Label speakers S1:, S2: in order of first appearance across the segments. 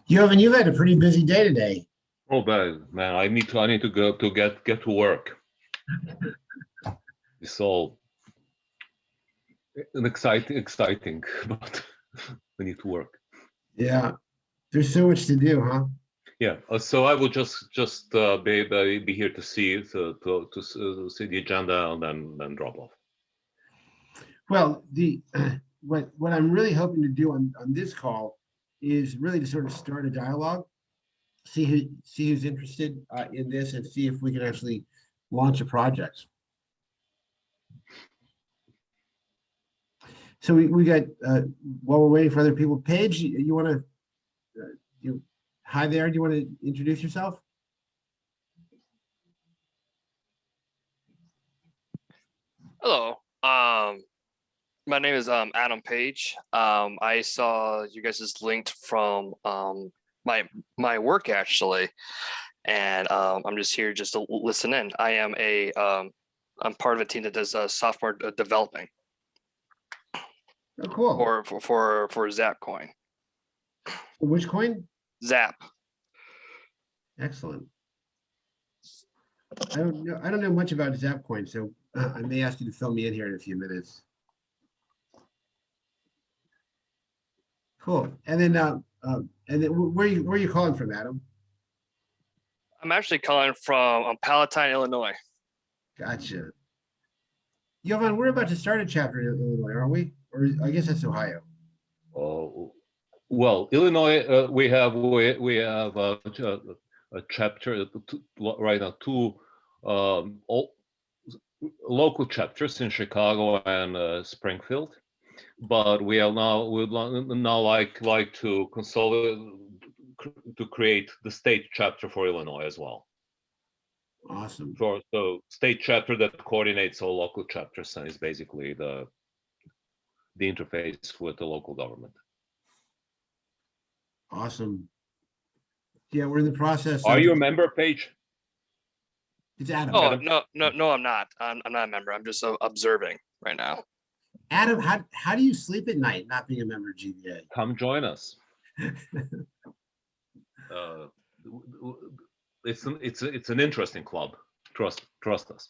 S1: You've had a pretty busy day today.
S2: Oh, man, I need to go to get to work. It's all an exciting, but we need to work.
S1: Yeah, there's so much to do, huh?
S2: Yeah. So I will just be here to see to see the agenda and then drop off.
S1: Well, the what I'm really hoping to do on this call is really to sort of start a dialogue, see who's interested in this, and see if we can actually launch a project. So we got while we're waiting for other people, Paige, you want to you hi there? Do you want to introduce yourself?
S3: Hello. My name is Adam Page. I saw you guys is linked from my work actually, and I'm just here just to listen in. I'm part of a team that does software developing
S1: Oh, cool.
S3: for Zap Coin.
S1: Which coin?
S3: Zap.
S1: Excellent. I don't know much about Zapcoin, so I may ask you to fill me in here in a few minutes. Cool. And then where are you calling from, Adam?
S3: I'm actually calling from Palatine, Illinois.
S1: Gotcha. Jovan, we're about to start a chapter in Illinois, aren't we? Or I guess that's Ohio.
S2: Oh, well, Illinois, we have a chapter right now, two local chapters in Chicago and Springfield, but would now like to consolidate to create the state chapter for Illinois as well.
S1: Awesome.
S2: So state chapter that coordinates all local chapters and is basically the interface with the local government.
S1: Awesome. Yeah, we're in the process.
S2: Are you a member, Paige?
S1: It's Adam.
S3: Oh,
S2: Adam?
S3: no, I'm not. I'm not a member. I'm just observing right now.
S1: Adam, how do you sleep at night not being a member of GBA?
S2: Come join us. It's an interesting club. Trust us.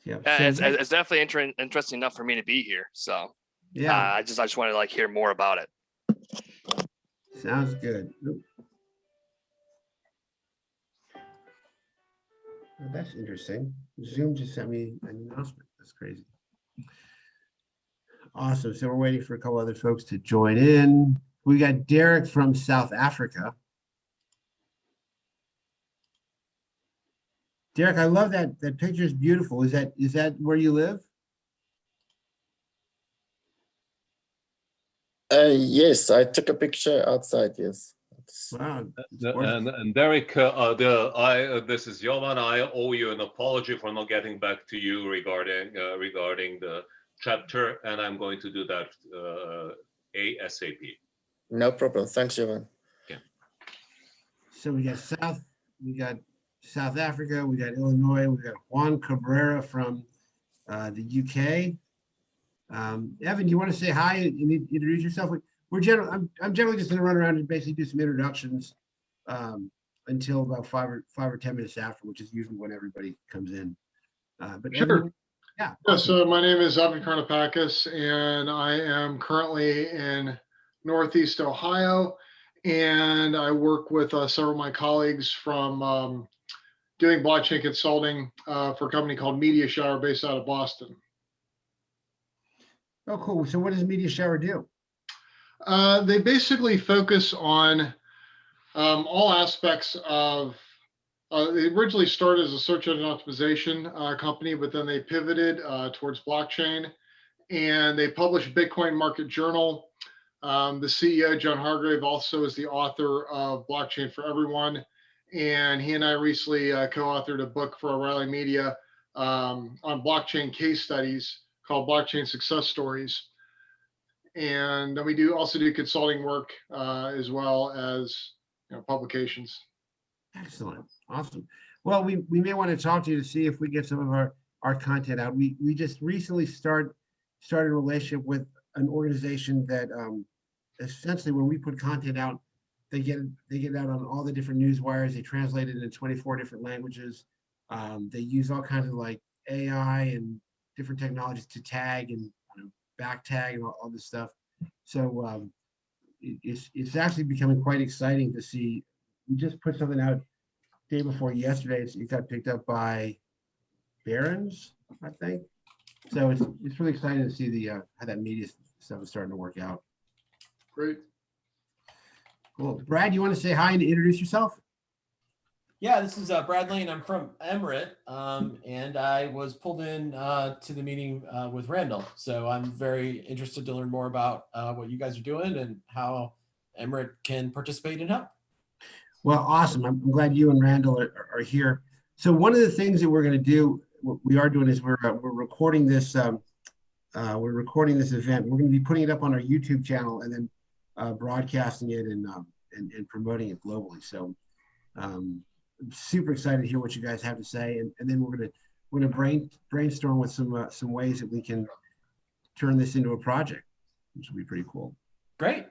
S1: Yeah,
S3: it's definitely interesting enough for me to be here. So
S1: yeah,
S3: I just want to like hear more about it.
S1: Sounds good. Oop. Oh, that's interesting. Zoom just sent me an announcement. That's crazy. Awesome. So we're waiting for a couple other folks to join in. We got Derek from South Africa. Derek, I love that picture is beautiful. Is that where you live?
S4: Yes, I took a picture outside. Yes.
S1: Wow.
S2: And Derek, this is Jovan. I owe you an apology for not getting back to you regarding the chapter, and I'm going to do that ASAP.
S4: No problem. Thanks, Jovan.
S2: Yeah.
S1: So we got South Africa, we got Illinois, we got Juan Cabrera from the UK. Evan, you want to say hi and introduce yourself? I'm generally just going to run around and basically do some introductions until about five or 10 minutes after, which is usually when everybody comes in. But
S5: sure.
S1: Evan, yeah.
S5: So my name is Evan Karnapakis, and I am currently in Northeast Ohio, and I work with several of my colleagues from doing blockchain consulting for a company called Media Shower based out of Boston.
S1: Oh, cool. So what does Media Shower do?
S5: They basically focus on all aspects of, they originally started as a search engine optimization company, but then they pivoted towards blockchain, and they published Bitcoin Market Journal. The CEO, John Hargrave, also is the author of Blockchain for Everyone. And he and I recently co-authored a book for O'Reilly Media on blockchain case studies called Blockchain Success Stories. And then we also do consulting work as well as publications.
S1: Excellent. Awesome. Well, we may want to talk to you to see if we get some of our content out. We just recently started a relationship with an organization that essentially when we put content out they get it out on all the different news wires. They translate it into 24 different languages. They use all kinds of like AI and different technologies to tag and back tag and all this stuff. So it's actually becoming quite exciting to see. We just put something out day before yesterday. It got picked up by Barron's, I think. So it's really exciting to see the how that media stuff is starting to work out.
S5: Great.
S1: Cool. Brad, you want to say hi and introduce yourself?
S6: Yeah, this is Brad Lane. I'm from EMRIT, and I was pulled in to the meeting with Randall. So I'm very interested to learn more about what you guys are doing and how EMRIT can participate and help.
S1: Well, awesome. I'm glad you and Randall are here. So one of the things that we're going to do, what we are doing is we're recording this. We're recording this event. We're going to be putting it up on our YouTube channel and then broadcasting it and promoting it globally. So I'm super excited to hear what you guys have to say, and then we're gonna brainstorm with some ways that we can turn this into a project, which will be pretty cool.
S6: Great.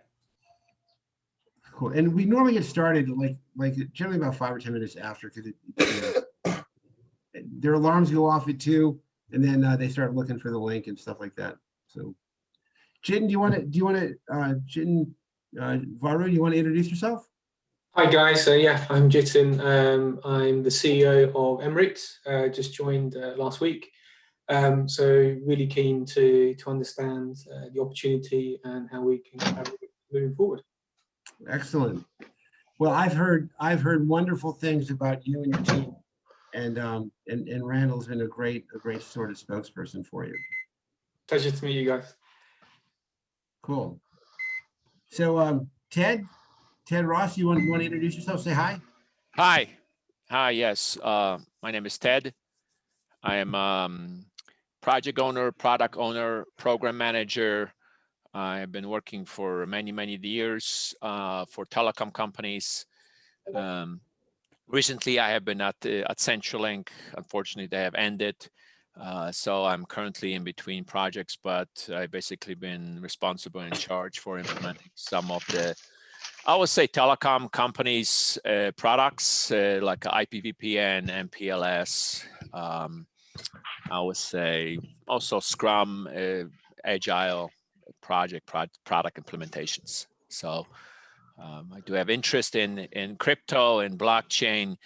S1: Cool. And we normally get started like generally about 5 or 10 minutes after, because their alarms go off at 2, and then they start looking for the link and stuff like that. So, Jiten, Jiten Varu, do you want to introduce yourself?
S7: Hi guys, yeah, I'm Jiten. I'm the CEO of EMRIT. Just joined last week, so really keen to understand the opportunity and how we can moving forward.
S1: Excellent. Well, I've heard wonderful things about you and your team, and Randall's been a great sort of spokesperson for you.
S7: Pleasure to meet you guys.
S1: Cool. So, Ted Ross, you want to introduce yourself? Say hi.
S8: Hi. Yes. My name is Ted. I am project owner, product owner, program manager. I've been working for many years for telecom companies. Recently, I have been at CenturyLink. Unfortunately, they have ended. So I'm currently in between projects, but I've basically been responsible and in charge for implementing some of the, I would say, telecom companies' products like IPVPN, MPLS. I would say also Scrum, Agile product implementations. So I do have interest in crypto and blockchain,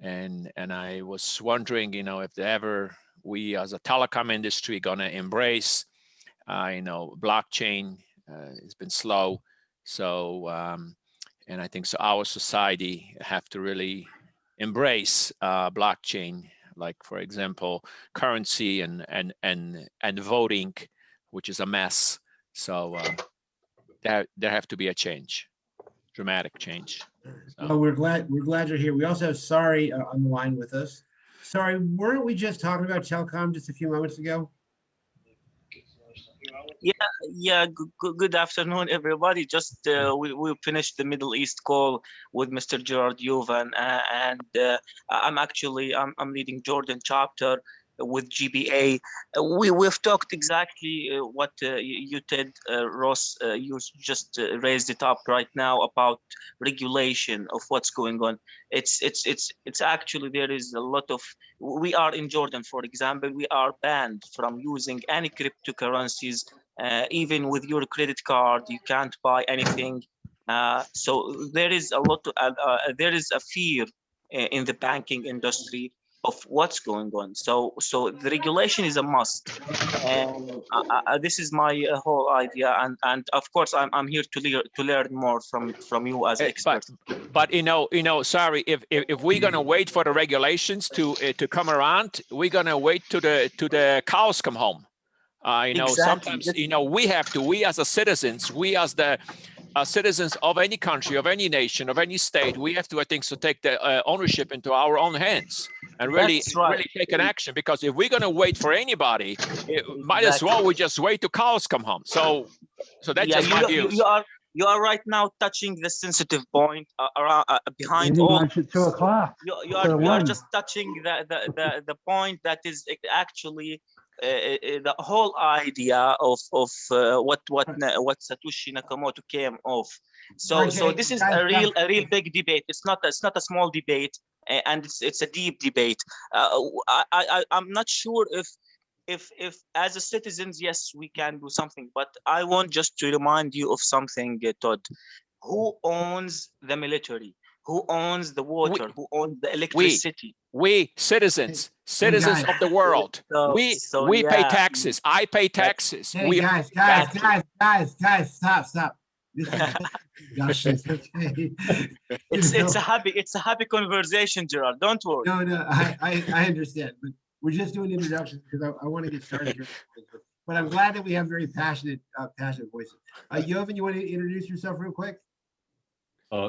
S8: and I was wondering, if ever we as a telecom industry gonna embrace, blockchain. It's been slow, so and I think so our society have to really embrace blockchain, like for example currency and voting, which is a mess. So there have to be a change, dramatic change. So.
S1: Well, we're glad you're here. We also have Sari on the line with us. Sorry, weren't we just talking about telecom just a few moments ago?
S9: Yeah. Good afternoon, everybody. Just we finished the Middle East call with Mr. Gerard Yovan, and I'm leading Jordan chapter with GBA. We've talked exactly what you did, Ross. You just raised it up right now about regulation of what's going on. It's actually, there is a lot of, we are in Jordan, for example, we are banned from using any cryptocurrencies. Even with your credit card, you can't buy anything. So there is a lot. There is a fear in the banking industry of what's going on. So the regulation is a must, and this is my whole idea. And of course, I'm here to learn more from you as experts.
S8: But sorry, if we're gonna wait for the regulations to come around, we're gonna wait to the cows come home. Exactly. Sometimes we as a citizens, we as the citizens of any country, of any nation, of any state, we have to, I think, so take the ownership into our own hands and really take an action. Because if we're going to wait for anybody, might as well we just wait till cows come home. So that's just my views.
S9: You are right now touching the sensitive point around behind all.
S10: At 2 o'clock.
S9: You are just touching the point that is actually the whole idea of what Satoshi Nakamoto came of. So
S1: Okay,
S9: this is
S1: guys,
S9: a real big debate. It's not a small debate, and it's a deep debate. I'm not sure if as a citizens, yes, we can do something, but I want just to remind you of something, Todd. Who owns the military? Who owns the water? Who owns the electricity?
S8: We citizens
S1: guys.
S8: of the worworld. We pay
S9: yeah.
S8: taxes. I pay taxes.
S1: Hey,
S8: We
S1: guys, stop. This is discussions, okay?
S9: It's a happy conversation, Gerard. Don't worry.
S1: No, I understand, but we're just doing introductions because I want to get started here. But I'm glad that we have very passionate voices. Jovan, you want to introduce yourself real quick?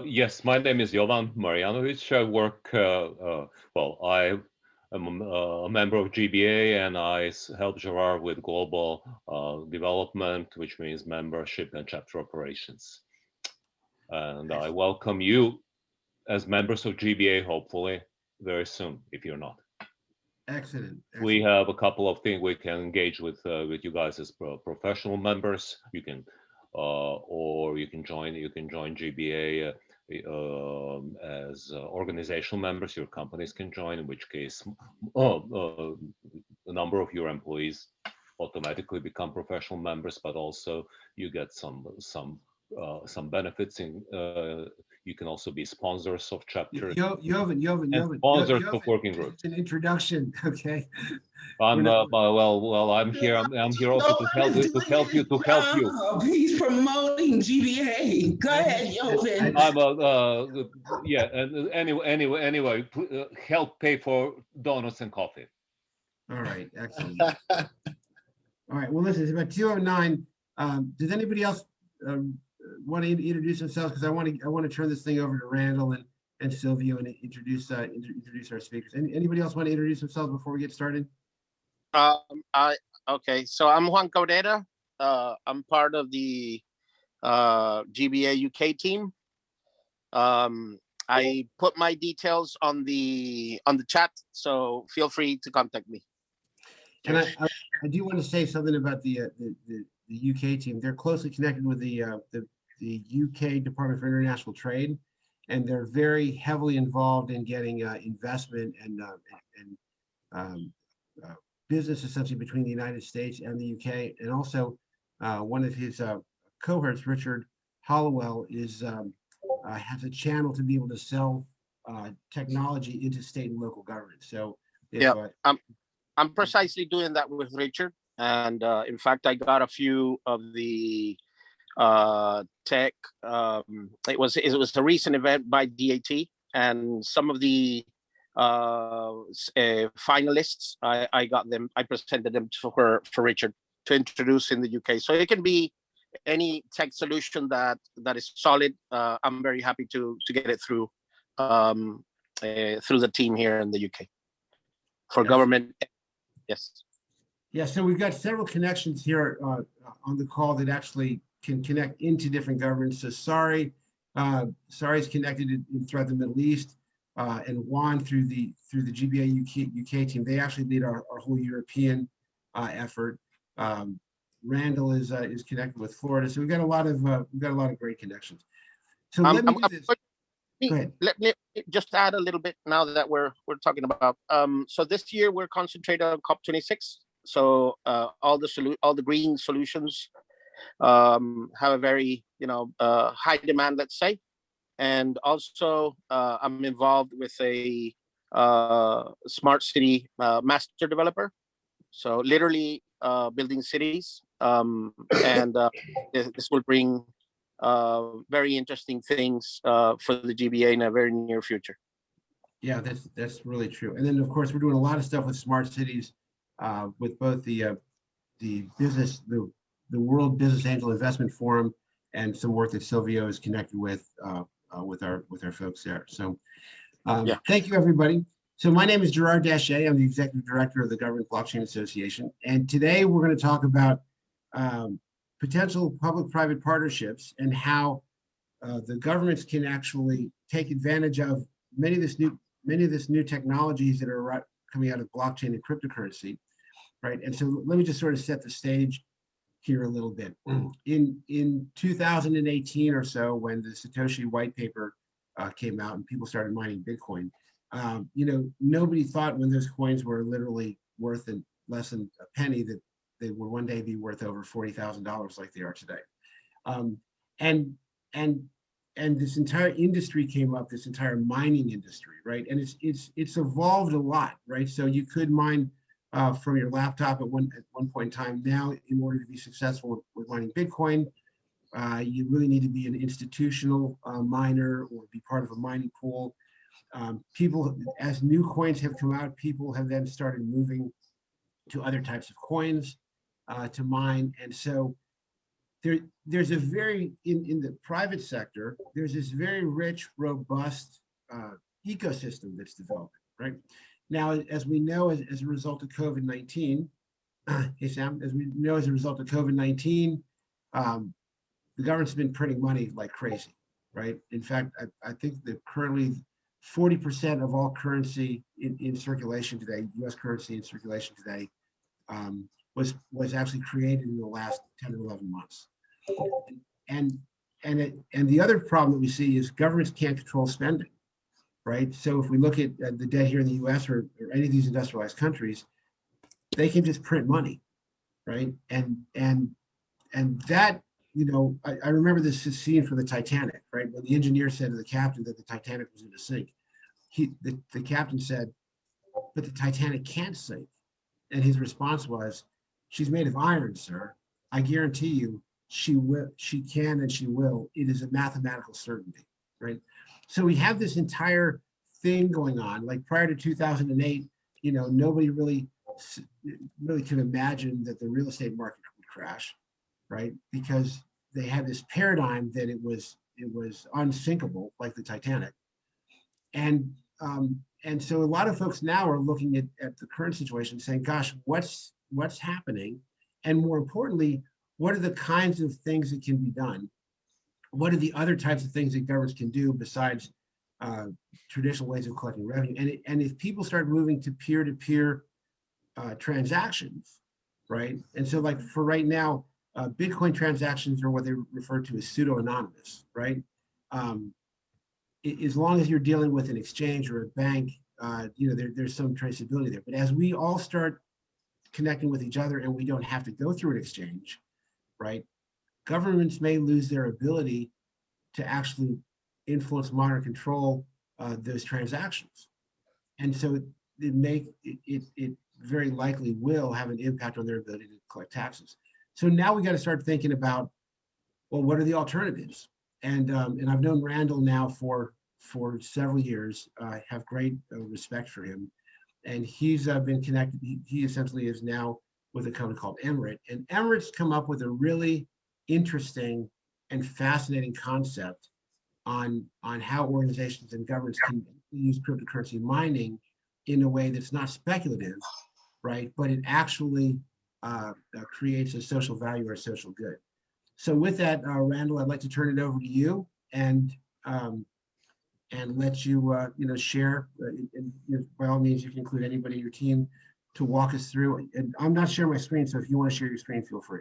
S2: Yes, my name is Jovan Marjanovic. I work, well, I am a member of GBA, and I help Gerard with global development, which means membership and chapter operations. And I welcome you as members of GBA, hopefully very soon, if you're not.
S1: Excellent.
S2: We have a couple of things we can engage with you guys as professional members. You can or you can join GBA as organizational members. Your companies can join, in which case a number of your employees automatically become professional members, but also you get some benefits. In you can also be sponsors of chapters.
S1: Jovan,
S2: sponsors of working groups.
S1: An introduction, okay?
S2: I'm I'm here also to help you.
S10: He's promoting GBA. Go ahead, Jovan.
S2: I'm yeah, and anyway, help pay for donuts and coffee.
S1: All right, excellent. All right, well, listen, it's about 2:09. Does anybody else want to introduce themselves? Because I want to turn this thing over to Randall and Silvio and introduce our speakers. Anybody else want to introduce themselves before we get started?
S11: Okay, so I'm Juan Cabrera. I'm part of the GBA UK team. I put my details on the chat, so feel free to contact me.
S1: And I do want to say something about the UK team. They're closely connected with the UK Department for International Trade, and they're very heavily involved in getting investment and business essentially between the United States and the UK. And also one of his cohorts, Richard Hollowell, is has a channel to be able to sell technology into state and local government. So if,
S11: yeah, I'm precisely doing that with Richard. And in fact, I got a few of the tech. It was a recent event by DAT, and some of the finalists, I got them. I presented them for Richard to introduce in the UK. So it can be any tech solution that is solid. I'm very happy to get it through the team here in the UK for government. Yes.
S1: Yeah, so we've got several connections here on the call that actually can connect into different governments. So Sari is connected throughout the Middle East, and Juan through the GBA UK team. They actually lead our whole European effort. Randall is connected with Florida, so we've got a lot of great connections. So let me do this. Go ahead. Let
S11: me just add a little bit now that we're talking about. So this year we're concentrated on COP26. So all the green solutions have a very high demand, let's say, and also I'm involved with a smart city master developer. So literally building cities, and this will bring very interesting things for the GBA in a very near future.
S1: Yeah, that's really true. And then of course we're doing a lot of stuff with smart cities. With both the World Business Angel Investment Forum and some work that Silvio is connected with our folks there. So thank you, everybody. So my name is Gerard Daché. I'm the Executive Director of the Government Blockchain Association. And today we're going to talk about potential public-private partnerships and how the governments can actually take advantage of many of this new technologies that are coming out of blockchain and cryptocurrency. right? And so let me just sort of set the stage here a little bit. In 2018 or so, when the Satoshi white paper came out and people started mining Bitcoin, nobody thought when those coins were literally worth less than a penny that they would one day be worth over $40,000 like they are today. And this entire industry came up, this entire mining industry, right? And it's evolved a lot, right? So you could mine from your laptop at one point in time. Now, in order to be successful with mining Bitcoin, you really need to be an institutional miner or be part of a mining pool. People, as new coins have come out, people have then started moving to other types of coins to mine. And so there's a very, in the private sector, there's this very rich, robust ecosystem that's developing, right? Now, as we know, as a result of COVID-19, hey, Sam, as we know, as a result of COVID-19, the government's been printing money like crazy, right? In fact, I think that currently 40% of all currency in circulation today, US currency in circulation today, was actually created in the last 10 or 11 months. And the other problem that we see is governments can't control spending, right? So if we look at the debt here in the US or any of these industrialized countries, they can just print money, right? And that, I remember this scene from the Titanic, right? When the engineer said to the captain that the Titanic was going to sink, the captain said, "But the Titanic can't sink." And his response was, "She's made of iron, sir. I guarantee you she will, she can, and she will. It is a mathematical certainty," right? So we have this entire thing going on. Like prior to 2008, nobody really could imagine that the real estate market would crash, right? Because they had this paradigm that it was unsinkable, like the Titanic. And so a lot of folks now are looking at the current situation saying, gosh, what's happening? And more importantly, what are the kinds of things that can be done? What are the other types of things that governments can do besides traditional ways of collecting revenue? And if people start moving to peer-to-peer transactions, right? And so like for right now, Bitcoin transactions are what they refer to as pseudo-anonymous, right? As long as you're dealing with an exchange or a bank, there's some traceability there. But as we all start connecting with each other and we don't have to go through an exchange, right? Governments may lose their ability to actually influence, monitor, control those transactions. And so it very likely will have an impact on their ability to collect taxes. So now we got to start thinking about, well, what are the alternatives? And I've known Randall now for several years. I have great respect for him. And he's been connected. He essentially is now with a company called EMRIT. And EMRIT's come up with a really interesting and fascinating concept on how organizations and governments can use cryptocurrency mining in a way that's not speculative, right? But it actually creates a social value or a social good. So with that, Randall, I'd like to turn it over to you and let you share. By all means, you can include anybody in your team to walk us through. And I'm not sharing my screen, so if you want to share your screen, feel free.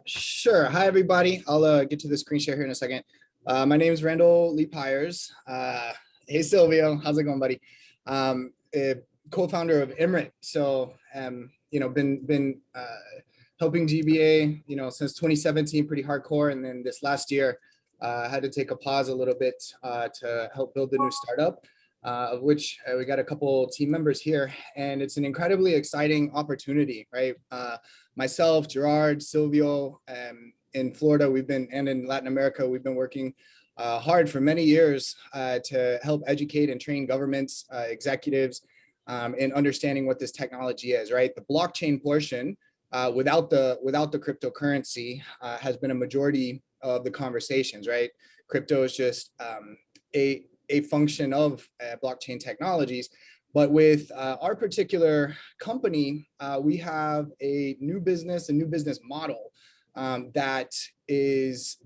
S12: Sure. Hi, everybody. I'll get to the screen share here in a second. My name is Randall Lee Pyers. Hey, Silvio. How's it going, buddy? Co-founder of EMRIT. So, been helping GBA, since 2017, pretty hardcore. And then this last year, had to take a pause a little bit to help build the new startup, of which we got a couple team members here. And it's an incredibly exciting opportunity, right? Myself, Gerard, Silvio, in Florida, and in Latin America, we've been working hard for many years to help educate and train governments, executives, in understanding what this technology is, right? The blockchain portion, without the cryptocurrency, has been a majority of the conversations, right? Crypto is just a function of blockchain technologies. But with our particular company, we have a new business model that is,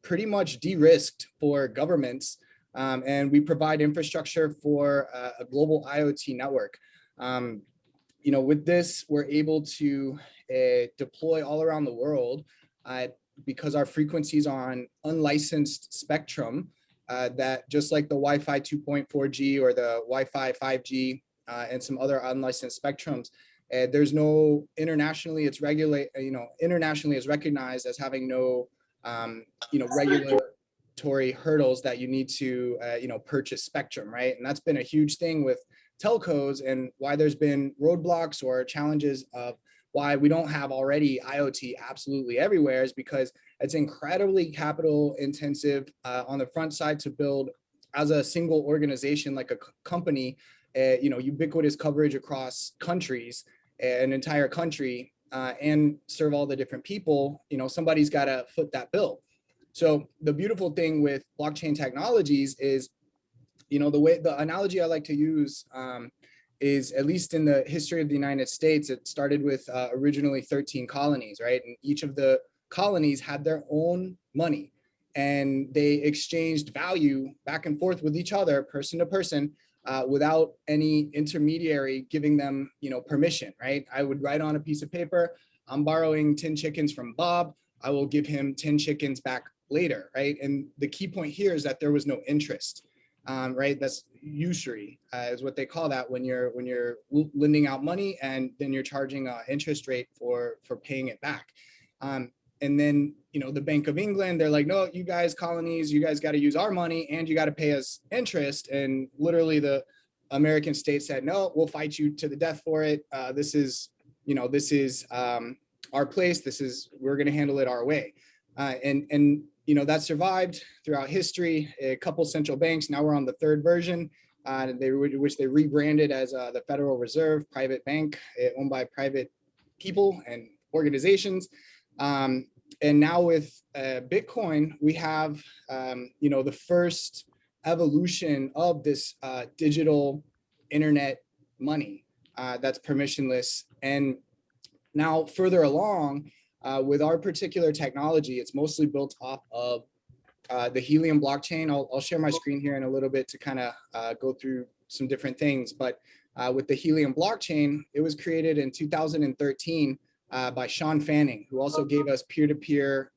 S12: pretty much de-risked for governments. And we provide infrastructure for a global IoT network. you know, with this, we're able to deploy all around the world because our frequencies are on unlicensed spectrum that just like the Wi-Fi 2.4G or the Wi-Fi 5G and some other unlicensed spectrums, there's no internationally, it's internationally is recognized as having no, regulatory hurdles that you need to, purchase spectrum, right? And that's been a huge thing with telcos and why there's been roadblocks or challenges of why we don't have already IoT absolutely everywhere is because it's incredibly capital intensive on the front side to build as a single organization, like a company, ubiquitous coverage across countries, an entire country, and serve all the different people. Somebody's got to foot that bill. So the beautiful thing with blockchain technologies is, the analogy I like to use is, at least in the history of the United States, it started with originally 13 colonies, right? And each of the colonies had their own money and they exchanged value back and forth with each other, person to person, without any intermediary giving them, permission, right? I would write on a piece of paper, I'm borrowing 10 chickens from Bob. I will give him 10 chickens back later, right? And the key point here is that there was no interest. Right, that's usury is what they call that when you're lending out money and then you're charging an interest rate for paying it back. And then the Bank of England, they're like, no, you guys colonies, you guys got to use our money and you got to pay us interest. And literally the American state said, no, we'll fight you to the death for it. This is our place. We're going to handle it our way. And that survived throughout history. A couple central banks. Now we're on the third version, which they rebranded as the Federal Reserve private bank, owned by private people and organizations. And now with Bitcoin, we have the first evolution of this digital internet money that's permissionless. And now further along, with our particular technology, it's mostly built off of the Helium blockchain. I'll share my screen here in a little bit to kind of go through some different things. But with the Helium blockchain, it was created in 2013 by Sean Fanning, who also gave us peer-to-peer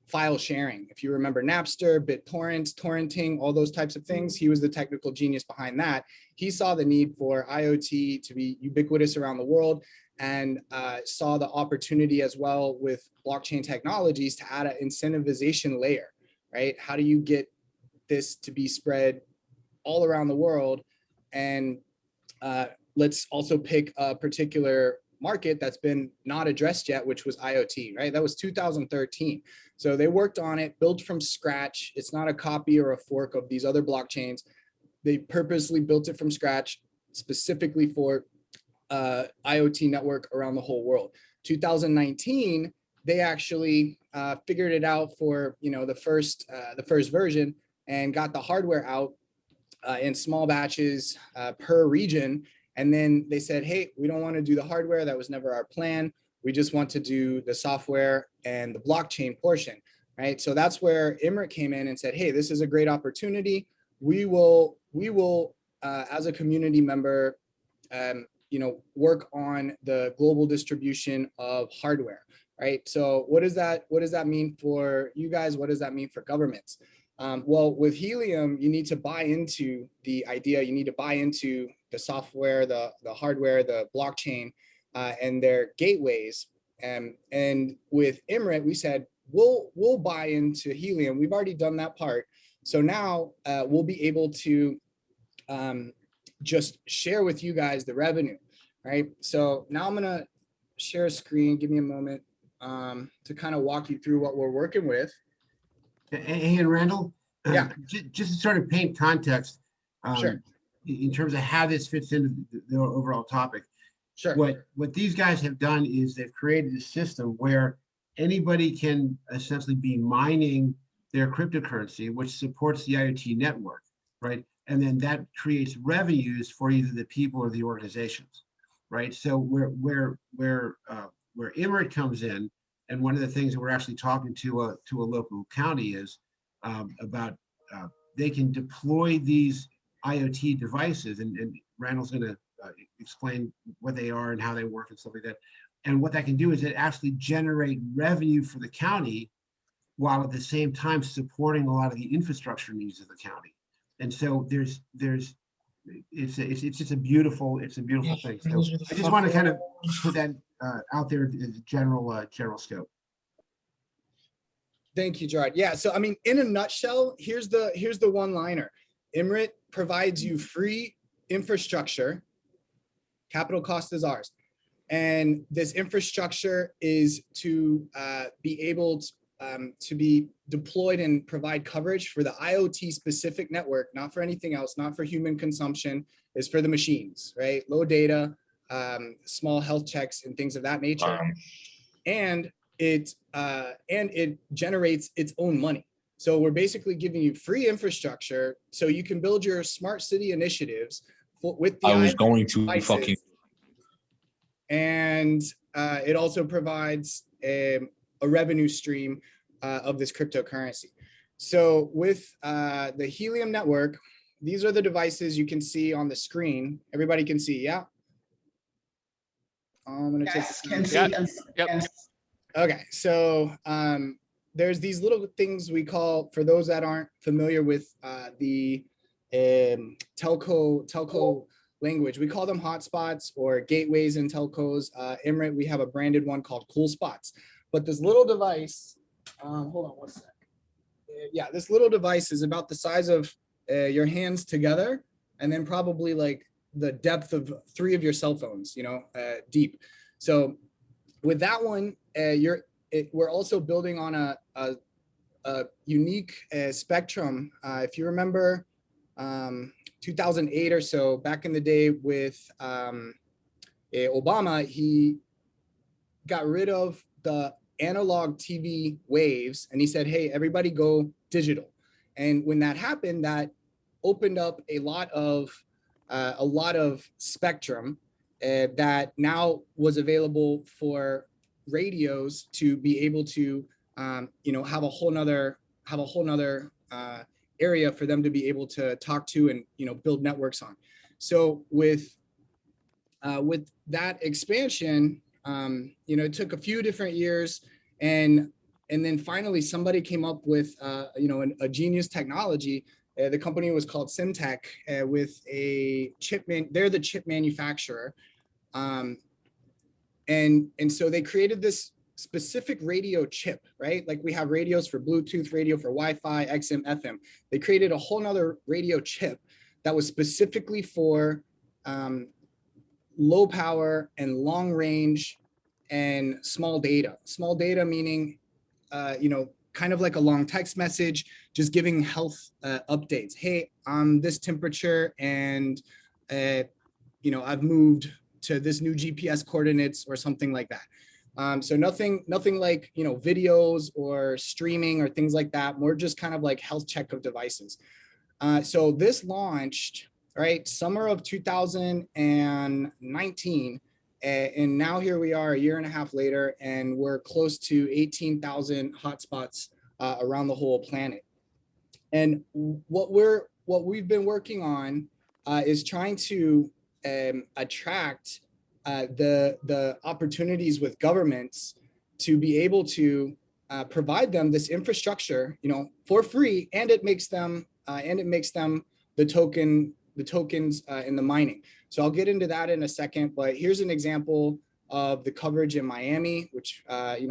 S12: file sharing. If you remember Napster, BitTorrent, torrenting, all those types of things, he was the technical genius behind that. He saw the need for IoT to be ubiquitous around the world, and saw the opportunity as well with blockchain technologies to add an incentivization layer, right? How do you get this to be spread all around the world? And let's also pick a particular market that's been not addressed yet, which was IoT, right? That was 2013. So they worked on it, built from scratch. It's not a copy or a fork of these other blockchains. They purposely built it from scratch specifically for IoT network around the whole world. 2019, they actually figured it out for the first version and got the hardware out in small batches per region. And then they said, hey, we don't want to do the hardware. That was never our plan. We just want to do the software and the blockchain portion, right? So that's where EMRIT came in and said, hey, this is a great opportunity. We will as a community member, work on the global distribution of hardware, right? So what does that mean for you guys? What does that mean for governments? Well, with Helium, you need to buy into the idea. You need to buy into the software, the hardware, the blockchain, and their gateways. And with EMRIT, we said, we'll buy into Helium. We've already done that part. So now we'll be able to just share with you guys the revenue, right? So now I'm gonna share a screen. Give me a moment to kind of walk you through what we're working with.
S1: And Randall,
S12: yeah,
S1: just to sort of paint context,
S12: sure,
S1: in terms of how this fits into the overall topic.
S12: Sure.
S1: What these guys have done is they've created a system where anybody can essentially be mining their cryptocurrency, which supports the IoT network, right? And then that creates revenues for either the people or the organizations, right? So where EMRIT comes in, and one of the things that we're actually talking to a local county is about they can deploy these IoT devices, and Randall's going to explain what they are and how they work and stuff like that. And what that can do is it actually generate revenue for the county while at the same time supporting a lot of the infrastructure needs of the county. And so it's just a beautiful thing. So I just want to kind of put that out there as a general scope.
S12: Thank you, Gerard. Yeah, so I mean, in a nutshell, here's the one-liner. EMRIT provides you free infrastructure. Capital cost is ours. And this infrastructure is to be able to be deployed and provide coverage for the IoT specific network, not for anything else, not for human consumption, is for the machines, right? Low data, small health checks and things of that nature. And it generates its own money. So we're basically giving you free infrastructure so you can build your smart city initiatives with the
S13: I was going to
S12: devices.
S13: fucking.
S12: And it also provides a revenue stream of this cryptocurrency. So with the Helium network, these are the devices you can see on the screen. Everybody can see, yeah? I'm gonna
S10: Yes,
S12: take
S10: can see.
S8: Yep.
S10: Yes.
S12: Okay, so there's these little things we call, for those that aren't familiar with the telco language, we call them hotspots or gateways in telcos. EMRIT, we have a branded one called Cool Spots. But this little device, hold on one sec. Yeah, this little device is about the size of your hands together, and then probably like the depth of 3 of your cell phones, deep. So with that one, we're also building on a unique spectrum. If you remember 2008 or so, back in the day with Obama, he got rid of the analog TV waves and he said, hey, everybody go digital. And when that happened, that opened up a lot of spectrum that now was available for radios to be able to have a whole nother area for them to be able to talk to and build networks on. So with that expansion, it took a few different years, and then finally somebody came up with a genius technology. The company was called Simtech, with a chip they're the chip manufacturer. And so they created this specific radio chip, right? Like we have radios for Bluetooth, radio for Wi-Fi, XM, FM. They created a whole nother radio chip that was specifically for low power and long range and small data. Small data meaning, kind of like a long text message, just giving health updates. Hey, I'm this temperature and, I've moved to this new GPS coordinates or something like that. So nothing like, videos or streaming or things like that, more just kind of like health check of devices. So this launched, right, summer of 2019. And now here we are a year and a half later, and we're close to 18,000 hotspots around the whole planet. And what we've been working on is trying to attract the opportunities with governments to be able to provide them this infrastructure, for free, and it makes them the tokens in the mining. So I'll get into that in a second, but here's an example of the coverage in Miami, which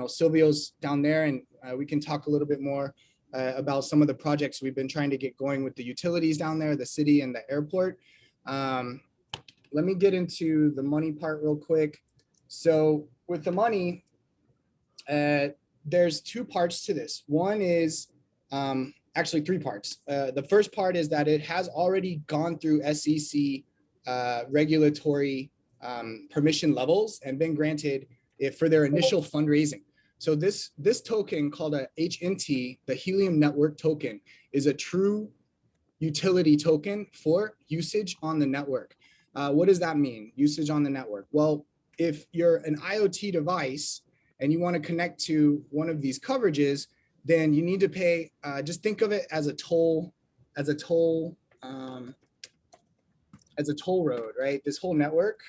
S12: Silvio's down there, and we can talk a little bit more about some of the projects we've been trying to get going with the utilities down there, the city and the airport. Let me get into the money part real quick. So with the money, there's 2 parts to this. One is actually 3 parts. The first part is that it has already gone through SEC regulatory permission levels and been granted for their initial fundraising. So this token called a HNT, the Helium Network token, is a true utility token for usage on the network. What does that mean, usage on the network? Well, if you're an IoT device and you want to connect to one of these coverages, then you need to pay, just think of it as a toll as a toll road, right? This whole network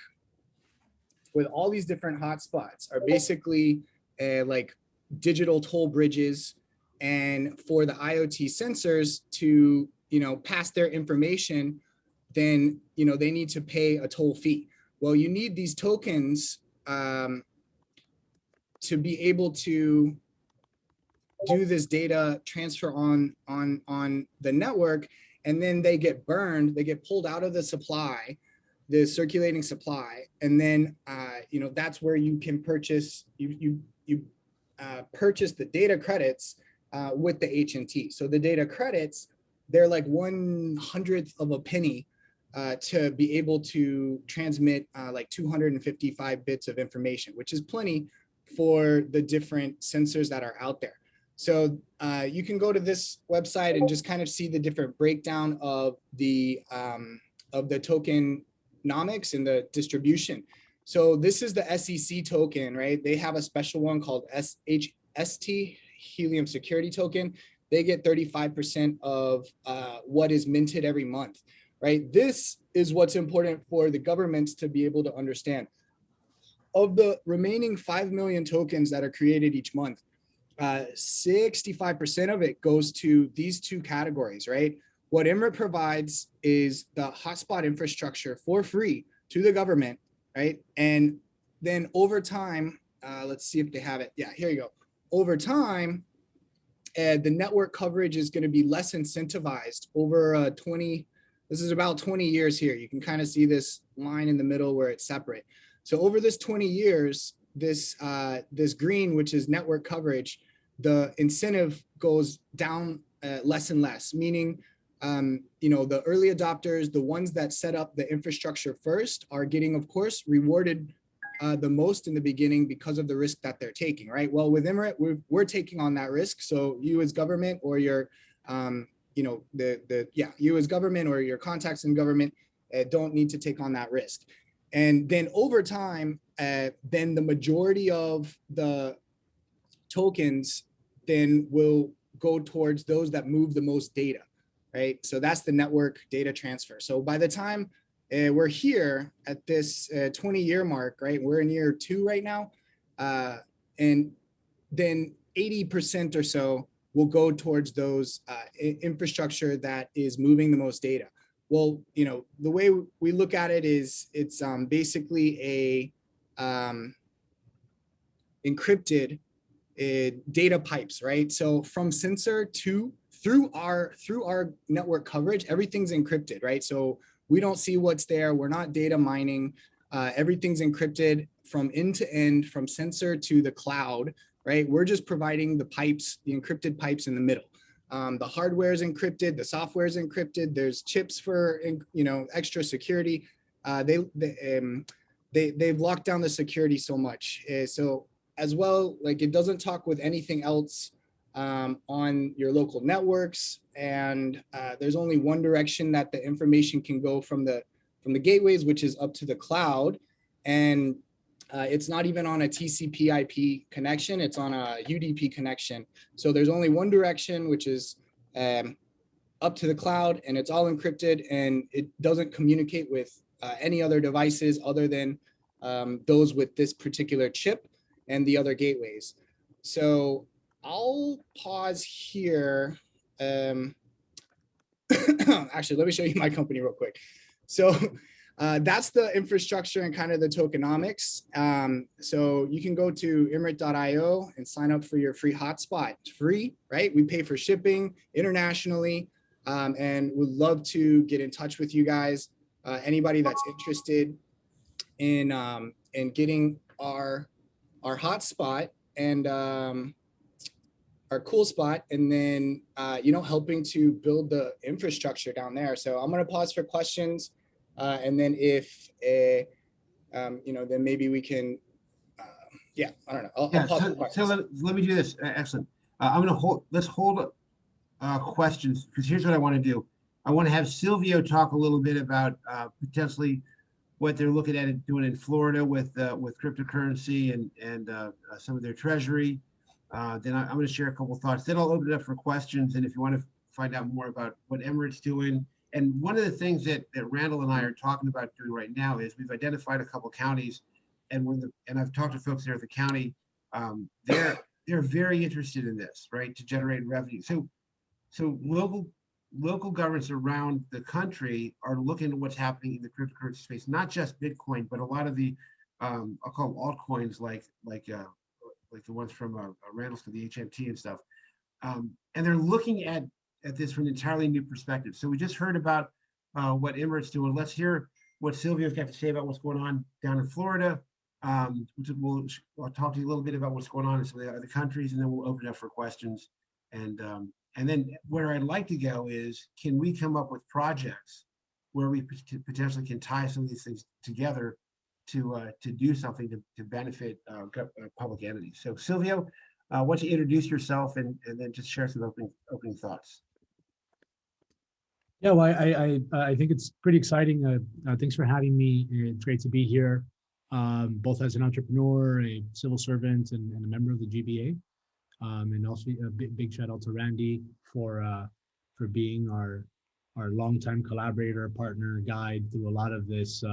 S12: with all these different hotspots are basically like digital toll bridges. And for the IoT sensors to, pass their information, then, they need to pay a toll fee. Well, you need these tokens to be able to do this data transfer on the network, and then they get burned, they get pulled out of the supply, the circulating supply, and then that's where you can purchase purchase the data credits with the HNT. So the data credits, they're like 1/100th of a penny to be able to transmit like 255 bits of information, which is plenty for the different sensors that are out there. So you can go to this website and just kind of see the different breakdown of the tokenomics and the distribution. So this is the SEC token, right? They have a special one called ST, helium security token. They get 35% of what is minted every month, right? This is what's important for the governments to be able to understand. Of the remaining 5 million tokens that are created each month, 65% of it goes to these two categories, right? What EMRIT provides is the hotspot infrastructure for free to the government, right? And then over time, let's see if they have it. Yeah, here you go. Over time, the network coverage is going to be less incentivized over 20. This is about 20 years here. You can kind of see this line in the middle where it's separate. So over this 20 years, this green, which is network coverage, the incentive goes down less and less, meaning, the early adopters, the ones that set up the infrastructure first, are getting, of course, rewarded the most in the beginning because of the risk that they're taking, right? Well, with EMRIT, we're taking on that risk. So you as government or your, you as government or your contacts in government don't need to take on that risk. And then over time, then the majority of the tokens then will go towards those that move the most data, right? So that's the network data transfer. So by the time we're here at this 20-year mark, right? We're in year 2 right now. And then 80% or so will go towards those infrastructure that is moving the most data. Well, the way we look at it is it's basically a encrypted data pipes, right? So from sensor to through our network coverage, everything's encrypted, right? So we don't see what's there. We're not data mining. Everything's encrypted from end to end, from sensor to the cloud, right? We're just providing the pipes, the encrypted pipes in the middle. The hardware is encrypted, the software is encrypted. There's chips for extra security. They've locked down the security so much. So as well, like it doesn't talk with anything else on your local networks, and there's only one direction that the information can go from the gateways, which is up to the cloud, and it's not even on a TCP/IP connection. It's on a UDP connection. So there's only one direction, which is up to the cloud, and it's all encrypted, and it doesn't communicate with any other devices other than those with this particular chip and the other gateways. So I'll pause here. Actually, let me show you my company real quick. So that's the infrastructure and kind of the tokenomics. So you can go to emrit.io and sign up for your free hotspot. It's free, right? We pay for shipping internationally, and would love to get in touch with you guys. Anybody that's interested in getting our hotspot and our cool spot, and then helping to build the infrastructure down there. So I'm going to pause for questions, and then if then maybe we can I don't know. I'll pause for questions.
S1: So let me do this. Excellent. I'm going to let's hold questions, because here's what I want to do. I want to have Silvio talk a little bit about potentially what they're looking at doing in Florida with cryptocurrency and some of their treasury. Then I'm going to share a couple thoughts. Then I'll open it up for questions. And if you want to find out more about what EMRIT's doing And one of the things that Randall and I are talking about doing right now is we've identified a couple counties, and I've talked to folks there at the county. They're very interested in this, right, to generate revenue. So local governments around the country are looking at what's happening in the cryptocurrency space, not just Bitcoin, but a lot of the I'll call them altcoins, like the ones from Randall's to the HMT and stuff. And they're looking at this from an entirely new perspective. So we just heard about what EMRIT's doing. Let's hear what Silvio's got to say about what's going on down in Florida. I'll talk to you a little bit about what's going on in some of the other countries, and then we'll open it up for questions. And then where I'd like to go is, can we come up with projects where we potentially can tie some of these things together to do something to benefit public entities. So Silvio, why don't you introduce yourself and then just share some opening thoughts.
S13: Yeah, well, I think it's pretty exciting. Thanks for having me. It's great to be here, both as an entrepreneur, a civil servant, and a member of the GBA. And also a big shout out to Randy for being our longtime collaborator, partner, guide through a lot of these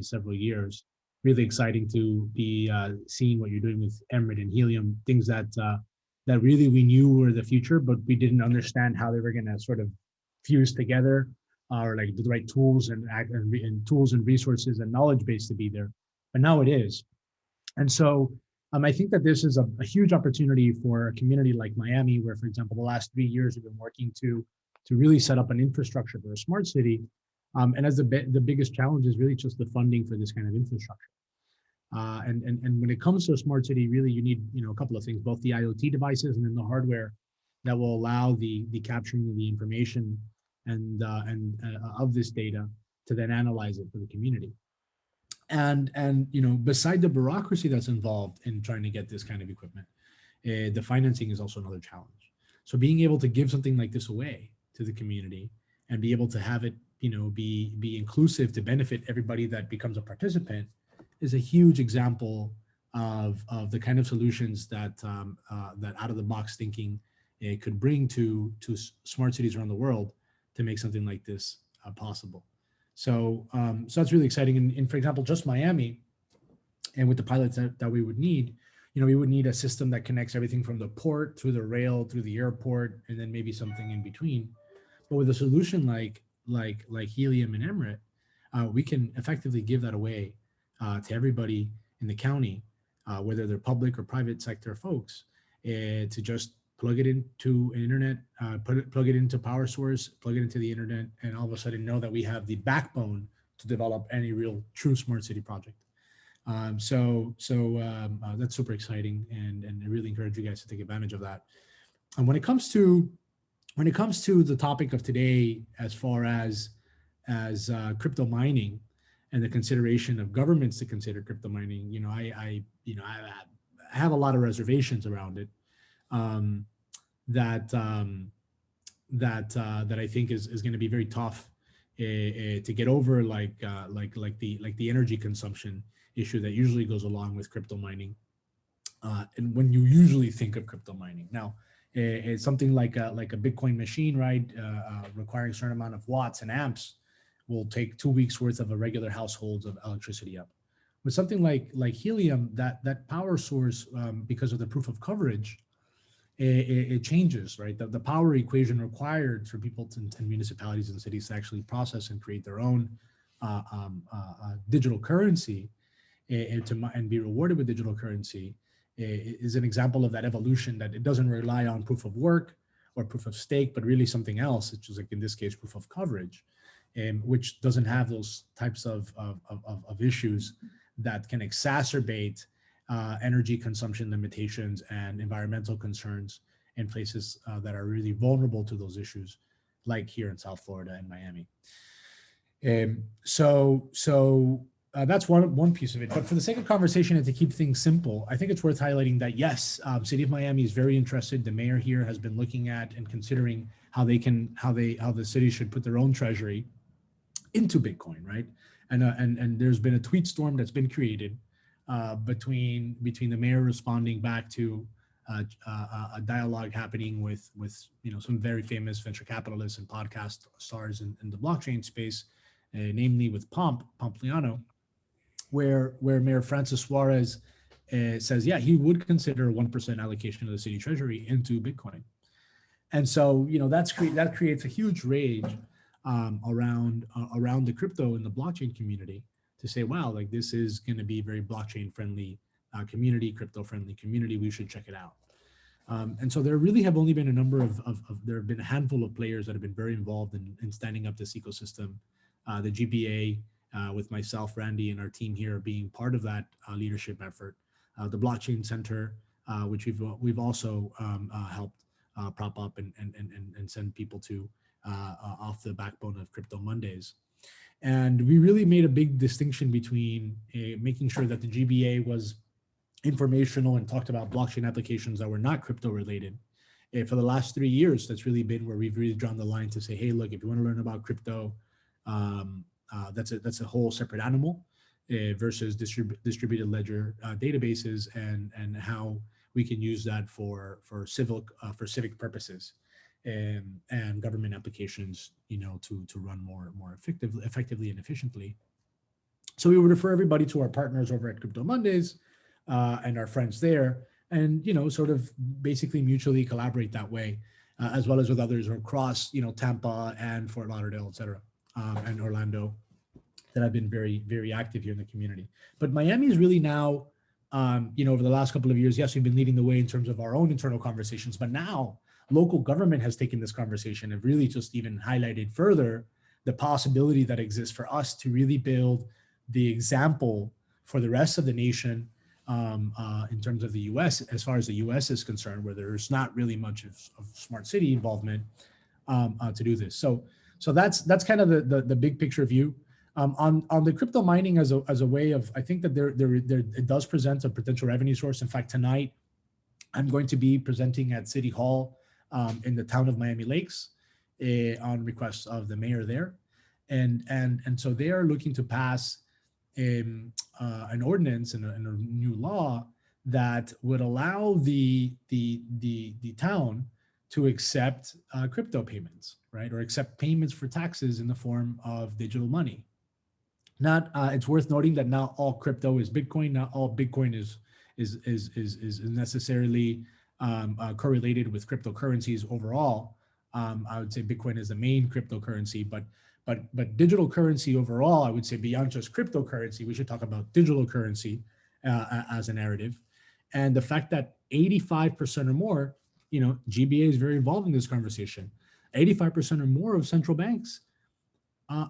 S13: several years. Really exciting to be seeing what you're doing with EMRIT and helium, things that really we knew were the future, but we didn't understand how they were going to sort of fuse together, or like the right tools and tools and resources and knowledge base to be there. But now it is. And so I think that this is a huge opportunity for a community like Miami, where, for example, the last 3 years we've been working to really set up an infrastructure for a smart city. And as the biggest challenge is really just the funding for this kind of infrastructure. And when it comes to a smart city, really you need a couple of things, both the IoT devices and then the hardware that will allow the capturing of the information and of this data to then analyze it for the community. And beside the bureaucracy that's involved in trying to get this kind of equipment, the financing is also another challenge. So being able to give something like this away to the community and be able to have it, be inclusive to benefit everybody that becomes a participant is a huge example of the kind of solutions that that out of the box thinking could bring to smart cities around the world to make something like this possible. So that's really exciting. And for example, just Miami, and with the pilots that we would need, we would need a system that connects everything from the port through the rail, through the airport, and then maybe something in between. But with a solution like helium and EMRIT, we can effectively give that away to everybody in the county, whether they're public or private sector folks, to just plug it into an internet, plug it into power source, plug it into the internet, and all of a sudden know that we have the backbone to develop any real true smart city project. So that's super exciting, and I really encourage you guys to take advantage of that. And when it comes to the topic of today, as far as crypto mining and the consideration of governments to consider crypto mining, I have a lot of reservations around it. That I think is going to be very tough to get over, like the energy consumption issue that usually goes along with crypto mining. And when you usually think of crypto mining, now it's something like a Bitcoin machine, right? Requiring a certain amount of watts and amps will take 2 weeks worth of a regular household of electricity up. With something like helium, that power source, because of the proof of coverage, it changes, right? The power equation required for people and municipalities and cities to actually process and create their own digital currency and be rewarded with digital currency is an example of that evolution, that it doesn't rely on proof of work or proof of stake, but really something else, which is, like in this case, proof of coverage, which doesn't have those types of issues that can exacerbate energy consumption limitations and environmental concerns in places that are really vulnerable to those issues, like here in South Florida and Miami. That's one piece of it. But for the sake of conversation and to keep things simple, I think it's worth highlighting that yes, City of Miami is very interested. The mayor here has been looking at and considering how the city should put their own treasury into Bitcoin, right? And there's been a tweet storm that's been created between the mayor responding back to a dialogue happening with some very famous venture capitalists and podcast stars in the blockchain space, namely with Pompliano, where Mayor Francis Suarez says, yeah, he would consider a 1% allocation of the city treasury into Bitcoin. And so, that creates a huge rage around the crypto and the blockchain community to say, wow, like this is going to be very blockchain friendly community, crypto friendly community. We should check it out. And so there really have only been a number there have been a handful of players that have been very involved in standing up this ecosystem. The GBA, with myself, Randy, and our team here being part of that leadership effort. The Blockchain Center, which we've also helped prop up and send people to off the backbone of Crypto Mondays. And we really made a big distinction between making sure that the GBA was informational and talked about blockchain applications that were not crypto related. For the last 3 years, that's really been where we've really drawn the line to say, hey, look, if you want to learn about crypto, that's a whole separate animal versus distributed ledger databases and how we can use that for civic purposes and government applications, to run more effectively and efficiently. So we would refer everybody to our partners over at Crypto Mondays and our friends there, and sort of basically mutually collaborate that way, as well as with others across Tampa and Fort Lauderdale, et cetera, and Orlando, that have been very, very active here in the community. But Miami is really now, over the last couple of years, yes, we've been leading the way in terms of our own internal conversations, but now local government has taken this conversation and really just even highlighted further the possibility that exists for us to really build the example for the rest of the nation in terms of the U.S., as far as the U.S. is concerned, where there's not really much of smart city involvement to do this. So that's kind of the big picture view. On the crypto mining as a way of, I think that there it does present a potential revenue source. In fact, tonight I'm going to be presenting at City Hall in the town of Miami Lakes on request of the mayor there, and so they are looking to pass an ordinance and a new law that would allow the town to accept crypto payments, right, or accept payments for taxes in the form of digital money. It's worth noting that not all crypto is Bitcoin. Not all Bitcoin is necessarily correlated with cryptocurrencies overall. I would say Bitcoin is the main cryptocurrency, but digital currency overall, I would say beyond just cryptocurrency, we should talk about digital currency as a narrative. And the fact that 85% or more, GBA is very involved in this conversation. 85% or more of central banks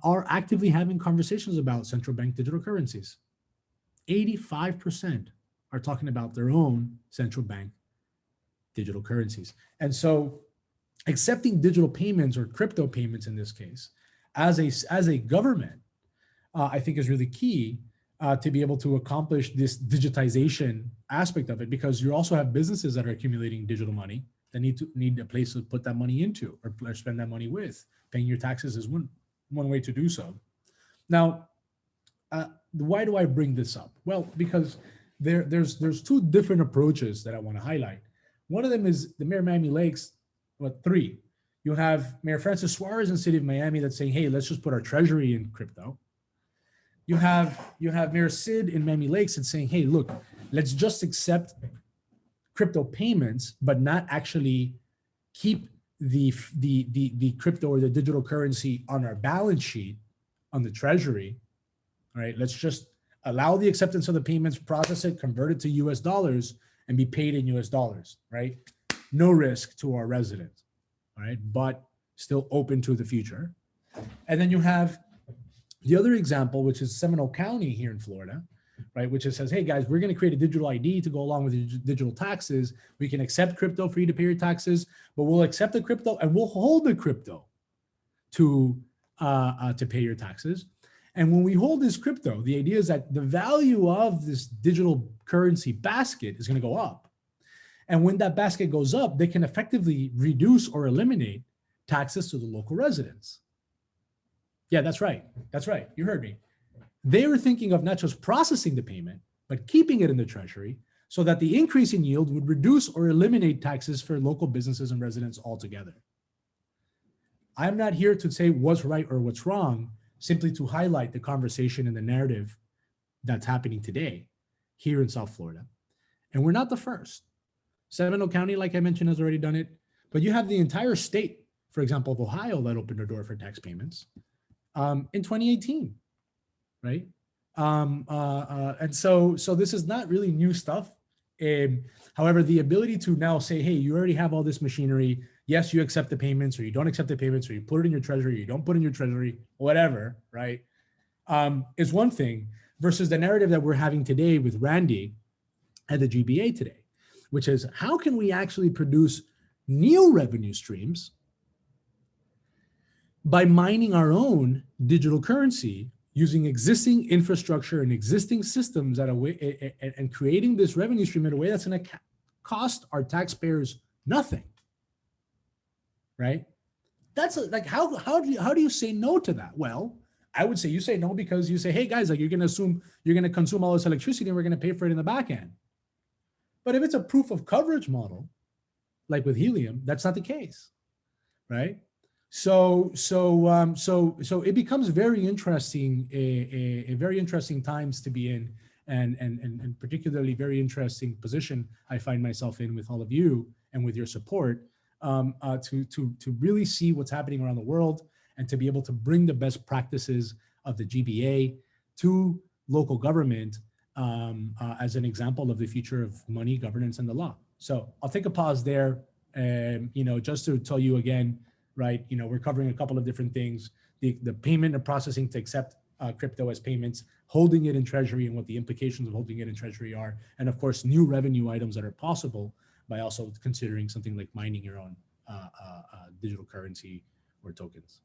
S13: are actively having conversations about central bank digital currencies. 85% are talking about their own central bank digital currencies. And so accepting digital payments or crypto payments in this case, as a government, I think is really key to be able to accomplish this digitization aspect of it, because you also have businesses that are accumulating digital money that need a place to put that money into or spend that money with. Paying your taxes is one way to do so. Now, why do I bring this up? Well, because there's two different approaches that I want to highlight. One of them is the Mayor of Miami Lakes, three. You have Mayor Francis Suarez in the city of Miami that's saying, hey, let's just put our treasury in crypto. You have Mayor Sid in Miami Lakes and saying, hey, look, let's just accept crypto payments, but not actually keep the crypto or the digital currency on our balance sheet, on the treasury, right? Let's just allow the acceptance of the payments, process it, convert it to US dollars, and be paid in US dollars, right? No risk to our residents, right? But still open to the future. And then you have the other example, which is Seminole County here in Florida, right? Which is says, hey guys, we're going to create a digital ID to go along with the digital taxes. We can accept crypto for you to pay your taxes, but we'll accept the crypto and we'll hold the crypto to pay your taxes. And when we hold this crypto, the idea is that the value of this digital currency basket is going to go up. And when that basket goes up, they can effectively reduce or eliminate taxes to the local residents. Yeah, that's right. That's right. You heard me. They were thinking of not just processing the payment, but keeping it in the treasury so that the increase in yield would reduce or eliminate taxes for local businesses and residents altogether. I'm not here to say what's right or what's wrong, simply to highlight the conversation and the narrative that's happening today here in South Florida. And we're not the first. Seminole County, like I mentioned, has already done it, but you have the entire state, for example, of Ohio, that opened their door for tax payments in 2018, right? And so this is not really new stuff. However, the ability to now say, hey, you already have all this machinery. Yes, you accept the payments, or you don't accept the payments, or you put it in your treasury, you don't put it in your treasury, whatever, right? Is one thing versus the narrative that we're having today with Randy and the GBA today, which is how can we actually produce new revenue streams by mining our own digital currency using existing infrastructure and existing systems at a way, and creating this revenue stream in a way that's going to cost our taxpayers nothing, right? That's like how do you say no to that? Well, I would say you say no because you say, hey guys, like you're going to assume you're going to consume all this electricity and we're going to pay for it in the back end. But if it's a proof of coverage model, like with helium, that's not the case, right? So it becomes very interesting, a very interesting times to be in, and particularly very interesting position I find myself in with all of you and with your support to really see what's happening around the world and to be able to bring the best practices of the GBA to local government as an example of the future of money, governance, and the law. So I'll take a pause there, just to tell you again, right? We're covering a couple of different things: the payment and processing to accept crypto as payments, holding it in treasury, and what the implications of holding it in treasury are, and of course, new revenue items that are possible by also considering something like mining your own digital currency or tokens.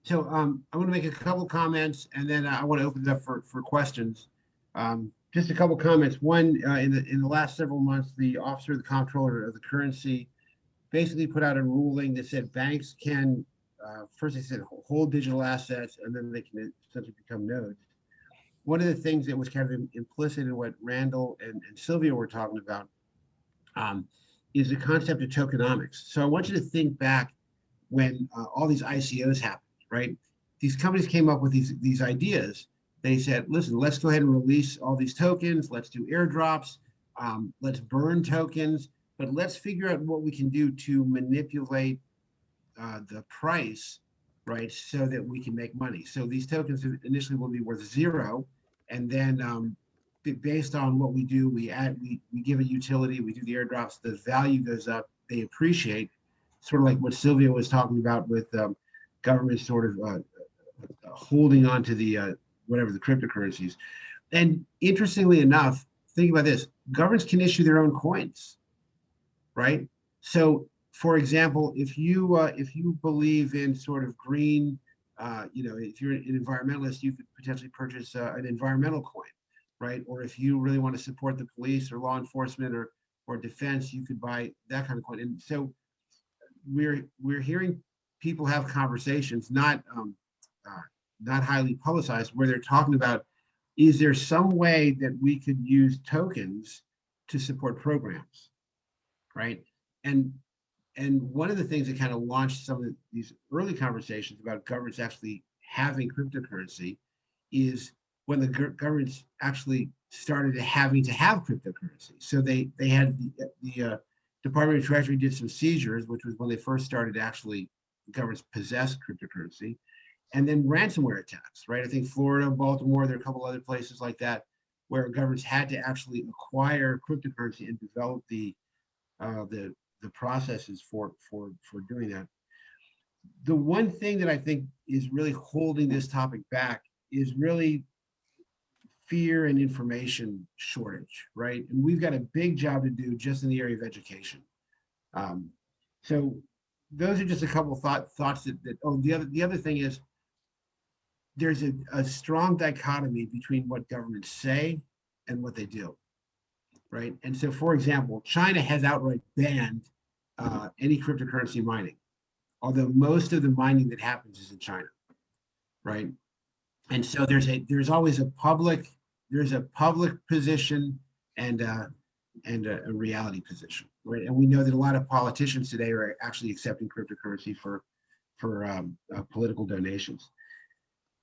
S1: So I want to make a couple comments, and then I want to open it up for questions. Just a couple comments. One, in the last several months, the Officer of the Comptroller of the Currency basically put out a ruling that said banks can, first they said hold digital assets, and then they can essentially become nodes. One of the things that was kind of implicit in what Randall and Sylvia were talking about is the concept of tokenomics. So I want you to think back when all these ICOs happened, right? These companies came up with these ideas. They said, listen, let's go ahead and release all these tokens. Let's do airdrops. Let's burn tokens. But let's figure out what we can do to manipulate the price, right, so that we can make money. So these tokens initially will be worth zero, and then based on what we do, we give a utility, we do the airdrops, the value goes up, they appreciate, sort of like what Sylvia was talking about with government sort of holding on to the whatever the cryptocurrencies. And interestingly enough, think about this: governments can issue their own coins, right? So, for example, if you believe in sort of green, if you're an environmentalist, you could potentially purchase an environmental coin, right? Or if you really want to support the police or law enforcement or defense, you could buy that kind of coin. And so we're hearing people have conversations, not highly publicized, where they're talking about, is there some way that we could use tokens to support programs, right? And one of the things that kind of launched some of these early conversations about governments actually having cryptocurrency is when the governments actually started having to have cryptocurrency. So they had the Department of Treasury did some seizures, which was when they first started actually governments possess cryptocurrency, and then ransomware attacks, right? I think Florida, Baltimore, there are a couple other places like that where governments had to actually acquire cryptocurrency and develop the processes for doing that. The one thing that I think is really holding this topic back is really fear and information shortage, right? And we've got a big job to do just in the area of education. So those are just a couple of thoughts that the other thing is there's a strong dichotomy between what governments say and what they do, right? And so, for example, China has outright banned any cryptocurrency mining, although most of the mining that happens is in China, right? And so there's always a public position and a reality position, right? And we know that a lot of politicians today are actually accepting cryptocurrency for political donations.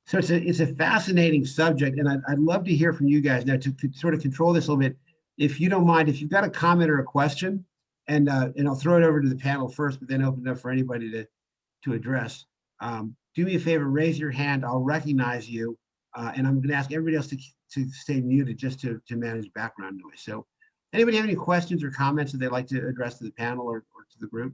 S1: So it's a fascinating subject, and I'd love to hear from you guys now to sort of control this a little bit. If you don't mind, if you've got a comment or a question, and I'll throw it over to the panel first, but then open it up for anybody to address. Do me a favor, raise your hand. I'll recognize you, and I'm going to ask everybody else to stay muted just to manage background noise. So, anybody have any questions or comments that they'd like to address to the panel or to the group?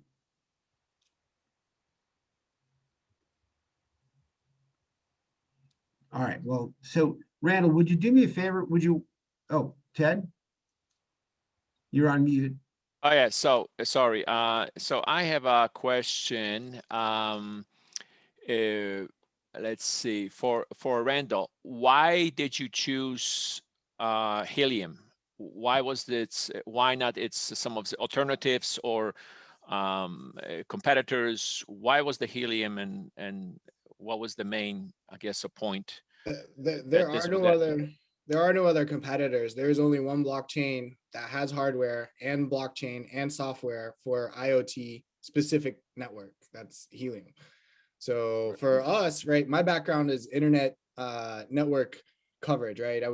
S1: All right. Well, so Randall, would you do me a favor? Would you? Oh, Ted, you're on mute.
S8: Oh yeah. So sorry. So I have a question. Let's see. For Randall, why did you choose helium? Why was this? Why not? It's some of the alternatives or competitors. Why was the helium and what was the main, I guess, a point?
S12: There are no other competitors. There's only one blockchain that has hardware and blockchain and software for IoT specific network. That's Helium. So for us, right, my background is internet network coverage, right? I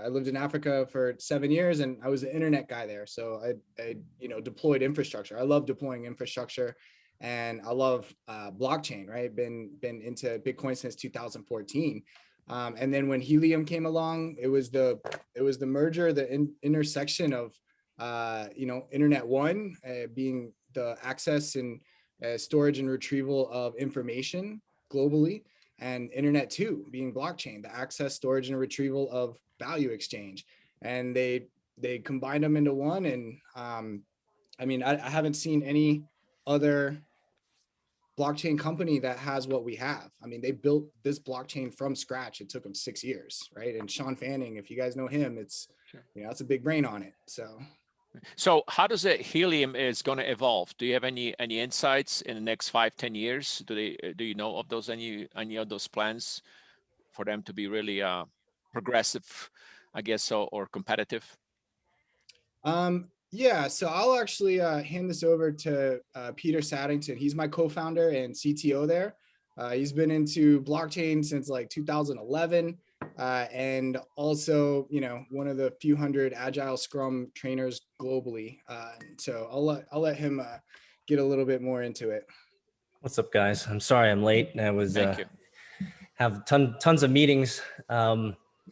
S12: lived in Africa for 7 years and I was an internet guy there. So I deployed infrastructure. I love deploying infrastructure and I love blockchain, right? Been into Bitcoin since 2014. And then when Helium came along, it was the merger, the intersection of Internet One being the access and storage and retrieval of information globally, and Internet Two being blockchain, the access, storage, and retrieval of value exchange. And they combined them into one. And I mean, I haven't seen any other blockchain company that has what we have. I mean, they built this blockchain from scratch. It took them 6 years, right? And Sean Fanning, if you guys know him, it's that's a big brain on it.
S8: So how does it helium is going to evolve? Do you have any insights in the next 5-10 years? Do you know of those any of those plans for them to be really progressive, I guess, or competitive?
S12: Yeah, so I'll actually hand this over to Peter Saddington. He's my co-founder and CTO there. He's been into blockchain since like 2011, and also, one of the few hundred agile Scrum trainers globally. So I'll let him get a little bit more into it.
S14: What's up, guys? I'm sorry I'm late. I was
S8: Thank you.
S14: Have tons of meetings.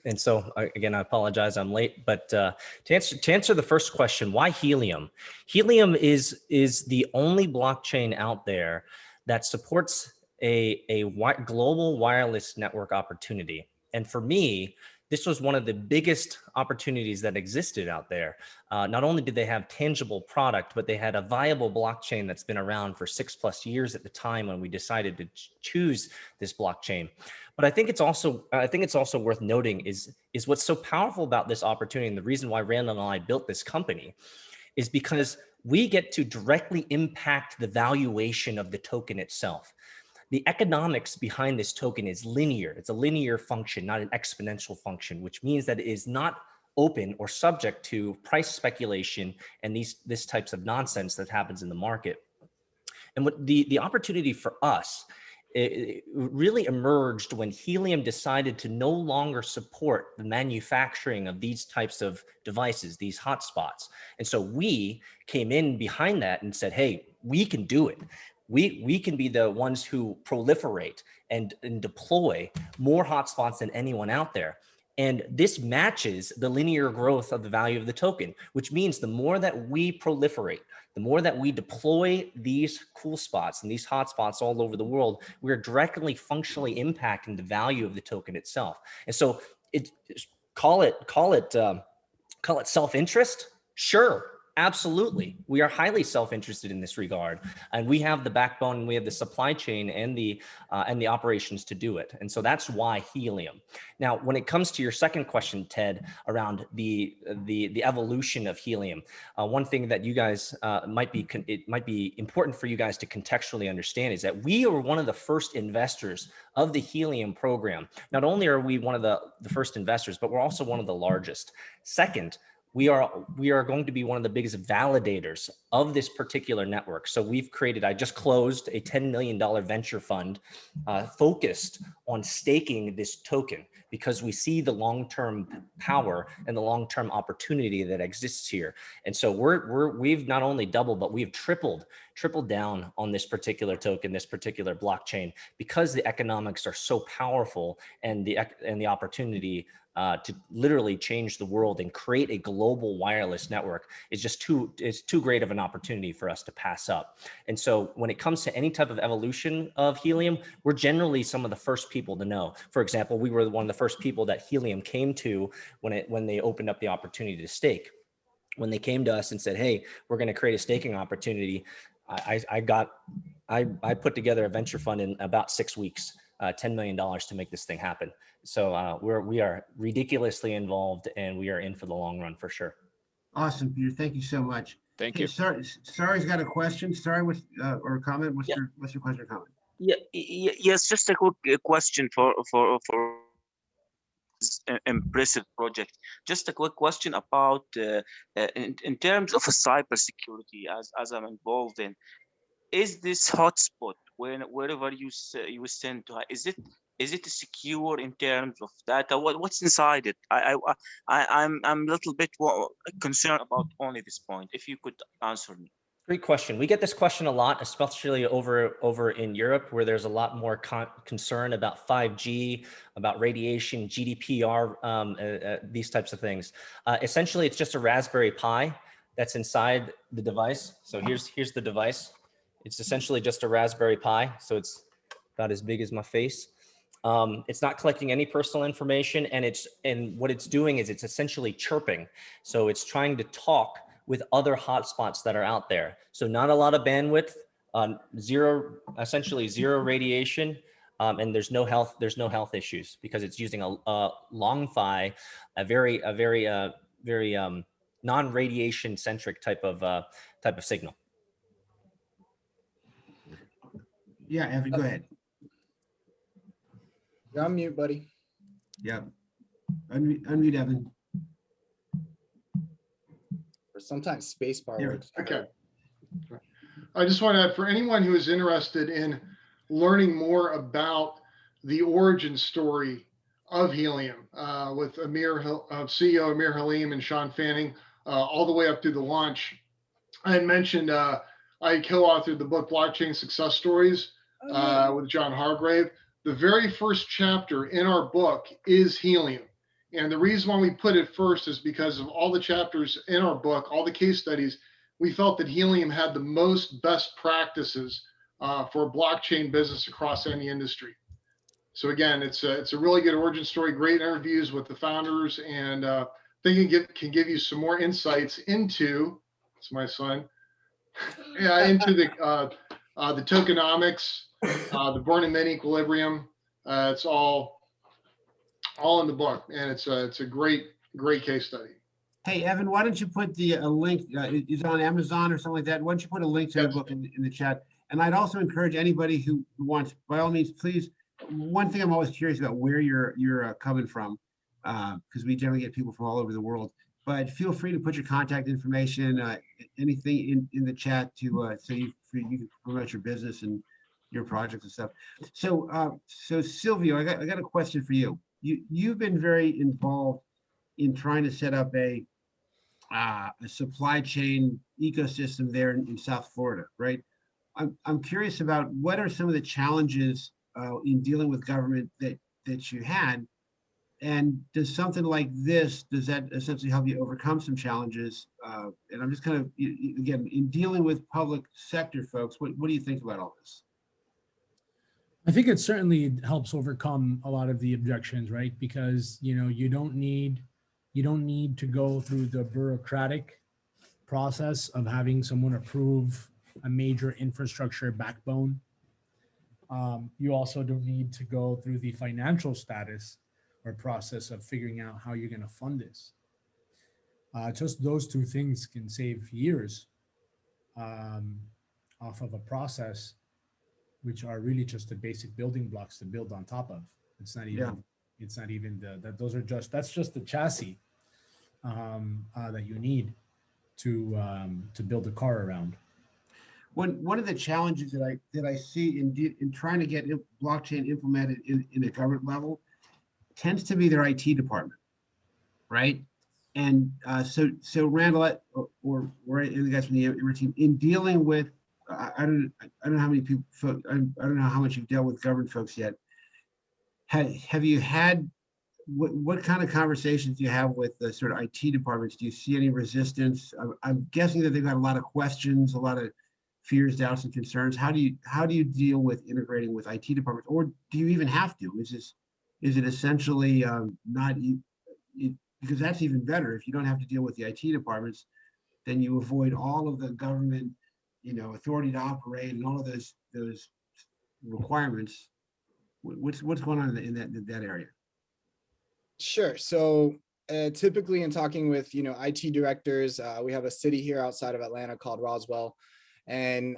S14: And so again, I apologize, I'm late, but to answer the first question, why helium? Helium is the only blockchain out there that supports a global wireless network opportunity. And for me, this was one of the biggest opportunities that existed out there. Not only did they have tangible product, but they had a viable blockchain that's been around for 6+ years at the time when we decided to choose this blockchain. But I think it's also worth noting is what's so powerful about this opportunity, and the reason why Randall and I built this company is because we get to directly impact the valuation of the token itself. The economics behind this token is linear. It's a linear function, not an exponential function, which means that it is not open or subject to price speculation and this types of nonsense that happens in the market. And what the opportunity for us, it really emerged when Helium decided to no longer support the manufacturing of these types of devices, these hotspots. And so we came in behind that and said, hey, we can do it. We can be the ones who proliferate and deploy more hotspots than anyone out there. And this matches the linear growth of the value of the token, which means the more that we proliferate, the more that we deploy these cool spots and these hotspots all over the world, we're directly functionally impacting the value of the token itself. And so call it self-interest. Sure. Absolutely. We are highly self-interested in this regard, and we have the backbone, we have the supply chain and the operations to do it. And so that's why Helium. Now, when it comes to your second question, Ted, around the evolution of Helium, one thing that you guys might be important for you guys to contextually understand is that we were one of the first investors of the Helium program. Not only are we one of the first investors, but we're also one of the largest. Second, we are going to be one of the biggest validators of this particular network. So we've created, I just closed a $10 million venture fund focused on staking this token, because we see the long-term power and the long-term opportunity that exists here. And so we've not only doubled, but we've tripled down on this particular token, this particular blockchain, because the economics are so powerful, and the opportunity to literally change the world and create a global wireless network is just too great of an opportunity for us to pass up. And so when it comes to any type of evolution of Helium, we're generally some of the first people to know. For example, we were one of the first people that Helium came to when they opened up the opportunity to stake. When they came to us and said, hey, we're going to create a staking opportunity, I put together a venture fund in about 6 weeks, $10 million to make this thing happen. So we are ridiculously involved, and we are in for the long run for sure.
S1: Awesome, Peter. Thank you so much.
S8: Thank you.
S1: Sari's got a question. Sari, or a comment? What's your question or comment?
S9: Yes, just a quick question for this impressive project. Just a quick question about in terms of a cybersecurity, as I'm involved in, is this hotspot wherever you send to, is it secure in terms of data? What's inside it? I'm a little bit concerned about only this point. If you could answer me.
S14: Great question. We get this question a lot, especially over in Europe, where there's a lot more concern about 5G, about radiation, GDPR, these types of things. Essentially, it's just a Raspberry Pi that's inside the device. So here's the device. It's essentially just a Raspberry Pi. So it's about as big as my face. It's not collecting any personal information, and what it's doing is it's essentially chirping. So it's trying to talk with other hotspots that are out there. So not a lot of bandwidth, essentially zero radiation, and there's no health issues, because it's using a long-fi, a very non-radiation centric type of signal.
S1: Yeah, Evan, go ahead.
S12: You're on mute, buddy.
S1: Yeah, unmute Evan.
S12: Or sometimes space bar works.
S5: Okay. I just want to add, for anyone who is interested in learning more about the origin story of Helium, with CEO Amir Halim and Sean Fanning, all the way up through the launch. I had mentioned I co-authored the book Blockchain Success Stories with John Hargrave. The very first chapter in our book is Helium. And the reason why we put it first is because of all the chapters in our book, all the case studies, we felt that Helium had the most best practices for blockchain business across any industry. So again, it's a really good origin story, great interviews with the founders, and I think it can give you some more insights into, it's my son, into the tokenomics, the Born-in-Men equilibrium. It's all in the book, and it's a great case study.
S1: Hey, Evan, why don't you put the link, is it on Amazon or something like that? Why don't you put a link to the book in the chat? And I'd also encourage anybody who wants, by all means, please, one thing I'm always curious about, where you're coming from, because we generally get people from all over the world, but feel free to put your contact information, anything in the chat to so you can promote your business and your projects and stuff. So Silvio, I got a question for you. You've been very involved in trying to set up a supply chain ecosystem there in South Florida, right? I'm curious about what are some of the challenges in dealing with government that you had, and does something like this, does that essentially help you overcome some challenges? And I'm just kind of, again, in dealing with public sector folks, what do you think about all this?
S13: I think it certainly helps overcome a lot of the objections, right? Because you don't need to go through the bureaucratic process of having someone approve a major infrastructure backbone. You also don't need to go through the financial status or process of figuring out how you're going to fund this. Just those two things can save years off of a process, which are really just the basic building blocks to build on top of. It's not even, that's just the chassis. that you need to build a car around.
S1: One of the challenges that I see in trying to get blockchain implemented in a government level tends to be their IT department, right? And so Randall or any of the guys from the EMRIT team, in dealing with, I don't know how many people, I don't know how much you've dealt with government folks yet. Have you had, what kind of conversations do you have with the sort of IT departments? Do you see any resistance? I'm guessing that they've got a lot of questions, a lot of fears, doubts, and concerns. How do you deal with integrating with IT departments, or do you even have to? Is it essentially because that's even better. If you don't have to deal with the IT departments, then you avoid all of the government, authority to operate and all of those requirements. What's going on in that area?
S12: Sure. So typically in talking with, IT directors, we have a city here outside of Atlanta called Roswell. And,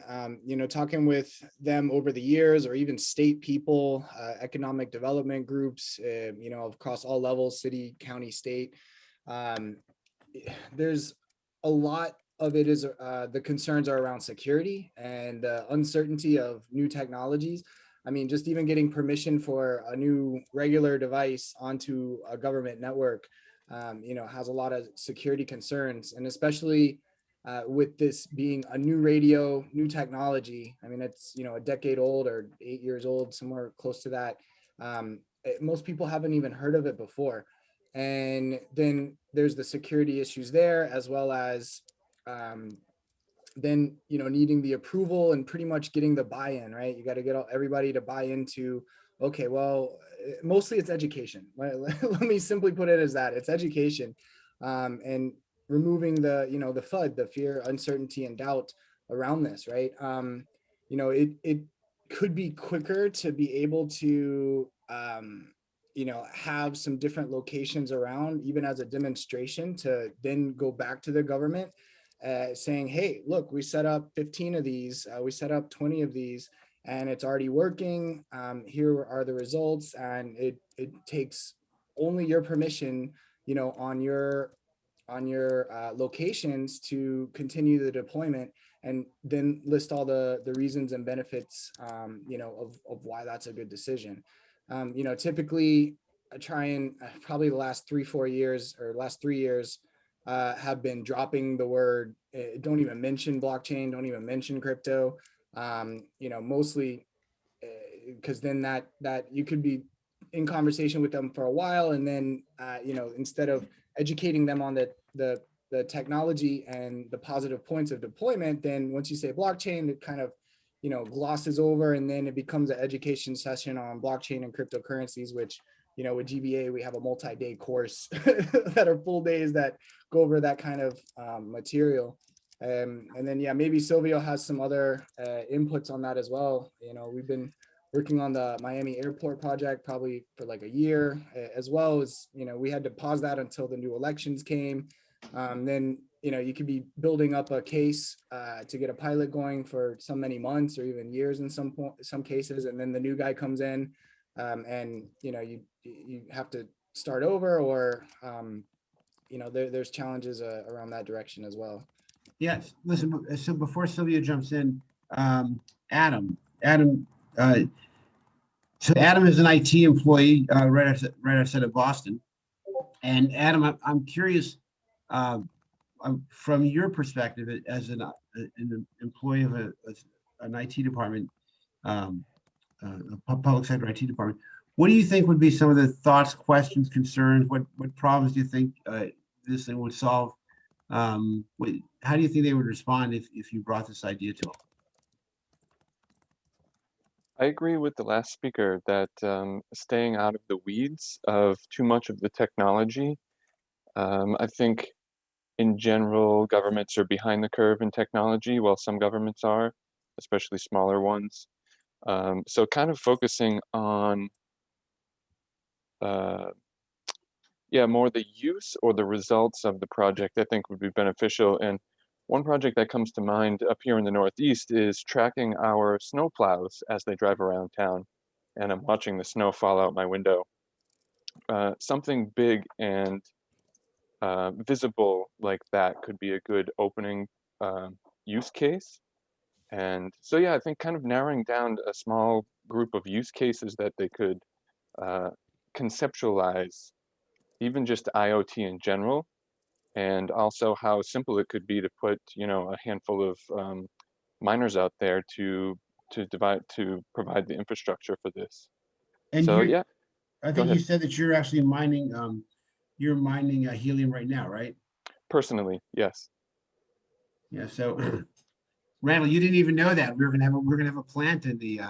S12: talking with them over the years, or even state people, economic development groups, across all levels, city, county, state, there's a lot of it is the concerns are around security and uncertainty of new technologies. I mean, just even getting permission for a new regular device onto a government network, has a lot of security concerns, and especially with this being a new radio, new technology. I mean, it's, a decade old or 8 years old, somewhere close to that. Most people haven't even heard of it before. And then there's the security issues there, as well as then, needing the approval and pretty much getting the buy-in, right? You got to get everybody to buy into, okay, well, mostly it's education. Let me simply put it as that. It's education, and removing the FUD, the fear, uncertainty, and doubt around this, right? It could be quicker to be able to, have some different locations around, even as a demonstration, to then go back to the government saying, hey, look, we set up 15 of these, we set up 20 of these, and it's already working. Here are the results, and it takes only your permission, on your locations to continue the deployment, and then list all the reasons and benefits, of why that's a good decision. Typically I try and probably the last 3 years have been dropping the word, don't even mention blockchain, don't even mention crypto, mostly because then that you could be in conversation with them for a while, and then instead of educating them on the technology and the positive points of deployment, then once you say blockchain, it kind of glosses over, and then it becomes an education session on blockchain and cryptocurrencies, which with GBA, we have a multi-day course that are full days that go over that kind of material. And then, maybe Silvio has some other inputs on that as well. We've been working on the Miami Airport project probably for like a year, as well as, we had to pause that until the new elections came. Then, you could be building up a case to get a pilot going for so many months or even years in some cases. And then the new guy comes in, and, you have to start over, or, there's challenges around that direction as well.
S1: Yes, listen, so before Sylvia jumps in, Adam, so Adam is an IT employee right outside of Boston. And Adam, I'm curious, from your perspective as an employee of an IT department, a public sector IT department, what do you think would be some of the thoughts, questions, concerns? What problems do you think this thing would solve? How do you think they would respond if you brought this idea to them?
S15: I agree with the last speaker that staying out of the weeds of too much of the technology. I think in general, governments are behind the curve in technology, while some governments are, especially smaller ones. So kind of focusing on more the use or the results of the project, I think would be beneficial. And one project that comes to mind up here in the Northeast is tracking our snow plows as they drive around town. And I'm watching the snow fall out my window. Something big and visible like that could be a good opening use case. And so, yeah, I think kind of narrowing down a small group of use cases that they could conceptualize, even just IoT in general, and also how simple it could be to put, you know, a handful of miners out there to provide the infrastructure for this.
S1: And
S15: So
S1: you,
S15: yeah,
S1: I
S15: go
S1: think you
S15: ahead.
S1: said that you're actually mining, you're mining helium right now, right?
S15: Personally, yes.
S1: Yeah. So, Randall, you didn't even know that we're gonna have a plant in the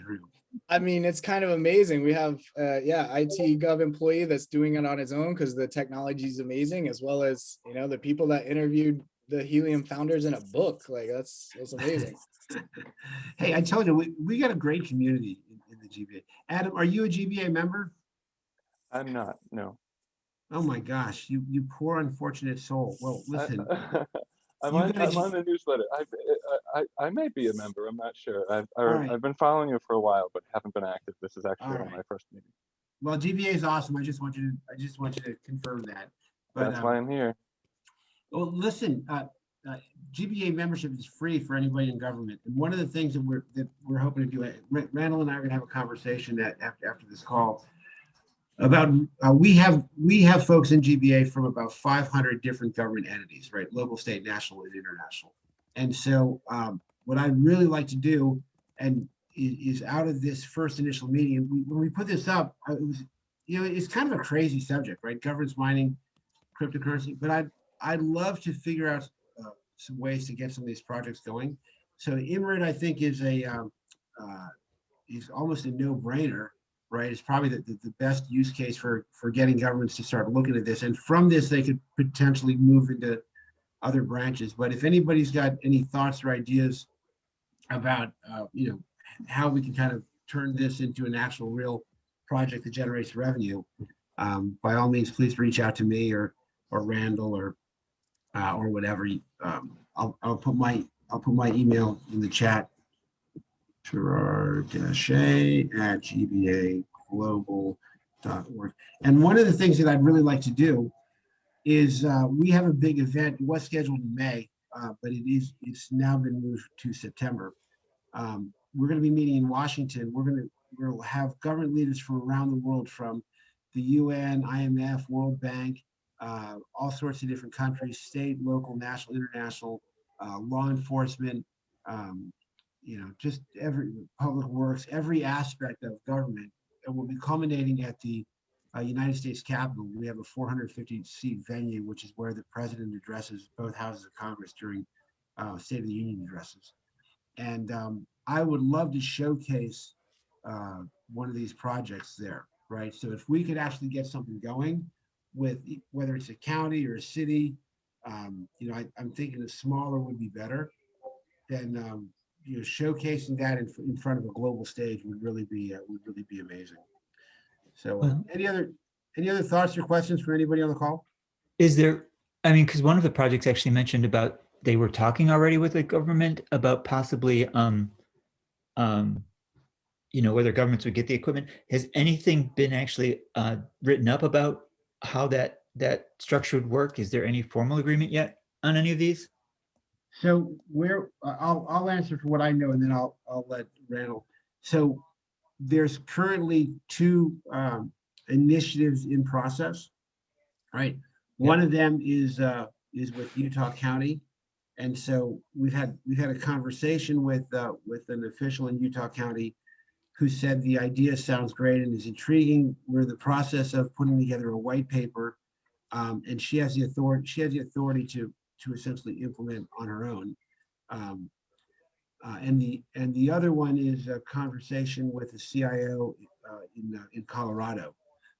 S1: room.
S12: I mean, it's kind of amazing. We have, yeah, IT Gov employee that's doing it on his own because the technology is amazing, as well as, you know, the people that interviewed the helium founders in a book. Like that's amazing.
S1: Hey, I told you, we got a great community in the GBA. Adam, are you a GBA member?
S15: I'm not, no.
S1: Oh my gosh, you poor unfortunate soul. Well, listen,
S15: I'm
S1: you
S15: on,
S1: gotta
S15: I'm on the newsletter. I might be a member. I'm not sure.
S1: right.
S15: I've been following you for a while, but haven't been active. This is actually
S1: All
S15: one of my
S1: right.
S15: first meetings.
S1: Well, GBA is awesome. I just want you to confirm that. But
S15: That's why I'm here.
S1: well, listen, GBA membership is free for anybody in government. And one of the things that we're hoping to do, Randall and I are gonna have a conversation that after this call about we have folks in GBA from about 500 different government entities, right? Local, state, national, and international. And so what I'd really like to do, and is out of this first initial meeting, when we put this up, it was, you know, it's kind of a crazy subject, right? Governance mining, cryptocurrency, but I'd love to figure out some ways to get some of these projects going. So EMRIT, I think, is almost a no-brainer, right? It's probably the best use case for getting governments to start looking at this. And from this, they could potentially move into other branches. But if anybody's got any thoughts or ideas about, you know, how we can kind of turn this into an actual real project that generates revenue, by all means, please reach out to me or Randall or whatever. I'll put my email in the chat. Gerard-A@gbaglobal.org. And one of the things that I'd really like to do is we have a big event. It was scheduled in May, but it's now been moved to September. We're going to be meeting in Washington. We'll have government leaders from around the world, from the UN, IMF, World Bank, all sorts of different countries, state, local, national, international, law enforcement, you know, just every public works, every aspect of government. And we'll be culminating at the United States Capitol. We have a 450-seat venue, which is where the president addresses both houses of Congress during State of the Union addresses. And I would love to showcase one of these projects there, right? So if we could actually get something going with, whether it's a county or a city, you know, I'm thinking a smaller would be better. Then you know, showcasing that in front of a global stage would really be amazing. So any other thoughts or questions for anybody on the call?
S16: Is there, I mean, because one of the projects actually mentioned about they were talking already with the government about possibly you know, whether governments would get the equipment. Has anything been actually written up about how that structure would work? Is there any formal agreement yet on any of these?
S1: So I'll answer for what I know, and then I'll let Randall. So there's currently two initiatives in process, right? One of them is with Utah County, and so we've had a conversation with an official in Utah County who said the idea sounds great and is intriguing. We're in the process of putting together a white paper, and she has the authority to essentially implement on her own. And the other one is a conversation with the CIO in Colorado,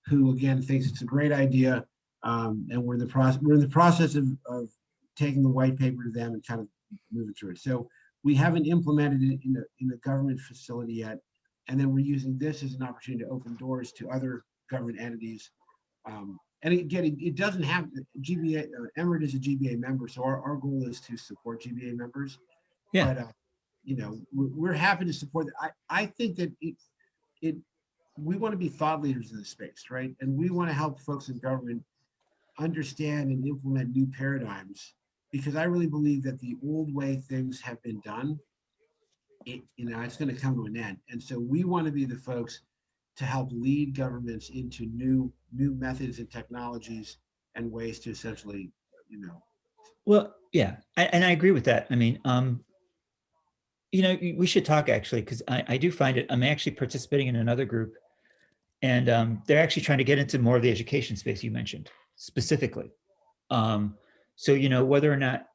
S1: who again thinks it's a great idea, and we're in the process of taking the white paper to them and kind of moving through it. So we haven't implemented it in a government facility yet, and then we're using this as an opportunity to open doors to other government entities. And again, it doesn't have GBA. EMRIT is a GBA member, so our goal is to support GBA members.
S16: Yeah.
S1: But you know, we're happy to support that. I think that we want to be thought leaders in this space, right? And we want to help folks in government understand and implement new paradigms, because I really believe that the old way things have been done, it's going to come to an end. And so we want to be the folks to help lead governments into new methods and technologies and ways to essentially,
S16: Well, yeah, and I agree with that. I mean, we should talk actually, because I do find it, I'm actually participating in another group, and they're actually trying to get into more of the education space you mentioned specifically. So, whether or not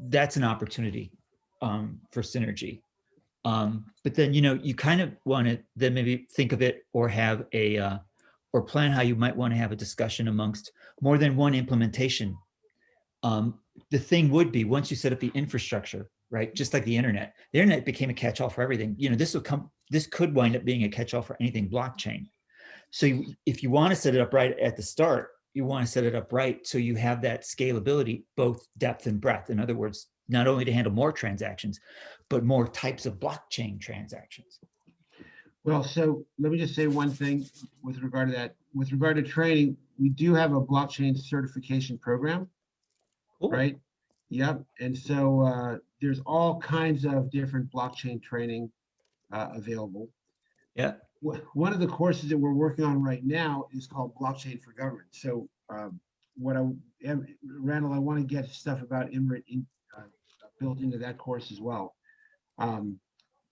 S16: that's an opportunity for synergy. But then, you kind of want to then maybe think of it or have or plan how you might want to have a discussion amongst more than one implementation. The thing would be, once you set up the infrastructure, right? Just like the internet became a catch-all for everything. This could wind up being a catch-all for anything blockchain. So if you want to set it up right at the start, you want to set it up right so you have that scalability, both depth and breadth. In other words, not only to handle more transactions, but more types of blockchain transactions.
S1: well, so let me just say one thing with regard to that. With regard to training, we do have a blockchain certification program, right? Yep. And so there's all kinds of different blockchain training available.
S16: Yeah.
S1: One of the courses that we're working on right now is called Blockchain for Government. So Randall, I want to get stuff about EMRIT built into that course as well.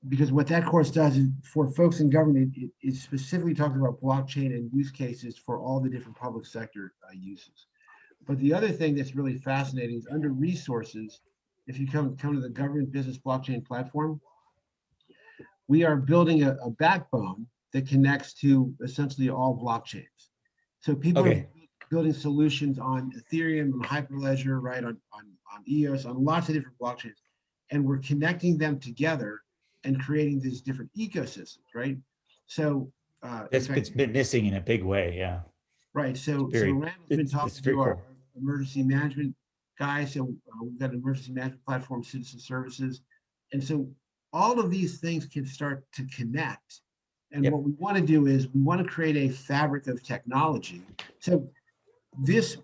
S1: Because what that course does is, for folks in government, it specifically talks about blockchain and use cases for all the different public sector uses. But the other thing that's really fascinating is under resources, if you come to the government business blockchain platform, we are building a backbone that connects to essentially all blockchains. So people are building solutions on Ethereum and Hyperledger, right, on EOS, on lots of different blockchains. And we're connecting them together and creating these different ecosystems, right? So
S16: it's been missing in a big way, yeah.
S1: Right, so Randall's been talking to our emergency management guys. So we've got an emergency management platform, citizen services. And so all of these things can start to connect. And what we want to do is we want to create a fabric of technology. So this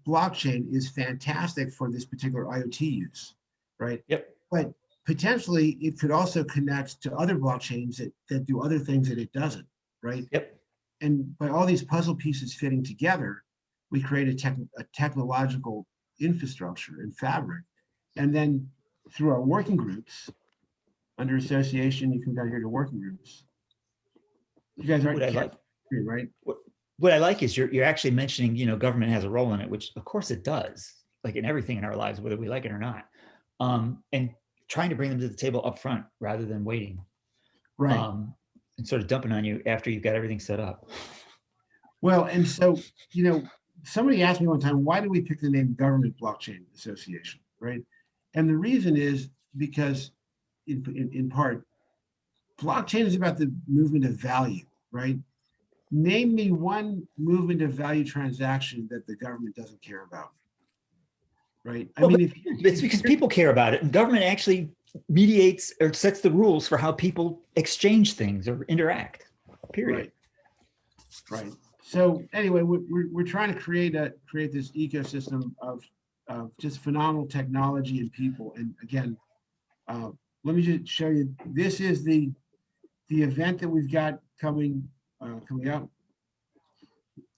S1: blockchain is fantastic for this particular IoT use, right?
S16: Yep.
S1: But potentially it could also connect to other blockchains that do other things that it doesn't, right?
S16: Yep.
S1: And by all these puzzle pieces fitting together, we create a technological infrastructure and fabric. And then through our working groups, under association, you can go here to working groups. You guys aren't right?
S16: What I like is you're actually mentioning, government has a role in it, which of course it does, like in everything in our lives, whether we like it or not. And trying to bring them to the table up front rather than waiting.
S1: Right.
S16: And sort of dumping on you after you've got everything set up.
S1: Well, and so, somebody asked me one time, why did we pick the name Government Blockchain Association, right? And the reason is because, in part, blockchain is about the movement of value, right? Name me one movement of value transaction that the government doesn't care about, right? I mean,
S16: it's because people care about it, and government actually mediates or sets the rules for how people exchange things or interact, period.
S1: Right. So anyway, we're trying to create this ecosystem of just phenomenal technology and people. And again, let me just show you. This is the event that we've got coming up.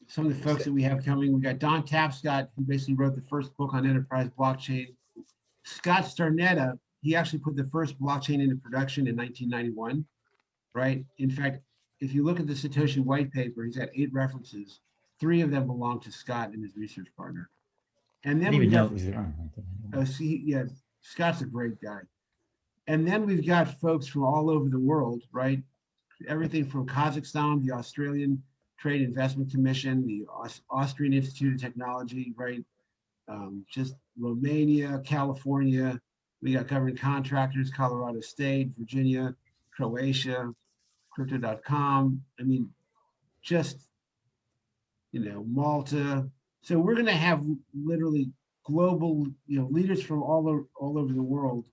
S1: Some of the folks that we have coming. We got Don Tapscott, who basically wrote the first book on enterprise blockchain. Scott Starnetta, he actually put the first blockchain into production in 1991, right? In fact, if you look at the Satoshi white paper, he's got 8 references. 3 of them belong to Scott and his research partner. And then we got, Scott's a great guy. And then we've got folks from all over the world, right? Everything from Kazakhstan, the Australian Trade Investment Commission, the Austrian Institute of Technology, right? Just Romania, California. We got government contractors, Colorado State, Virginia, Croatia, Crypto.com. I mean, just, Malta. So we're going to have literally global, leaders from all over the world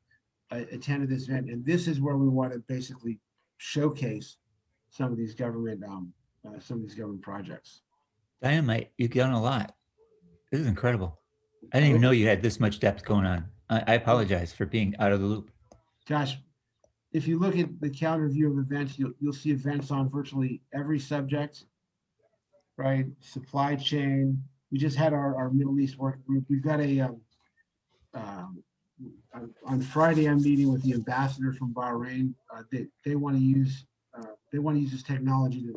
S1: attended this event. And this is where we want to basically showcase some of these government projects.
S16: Dynamite, you've done a lot. This is incredible. I didn't even know you had this much depth going on. I apologize for being out of the loop.
S1: Josh, if you look at the calendar view of events, you'll see events on virtually every subject, right? Supply chain. We just had our Middle East work group. We've got on Friday, I'm meeting with the ambassador from Bahrain. They want to use this technology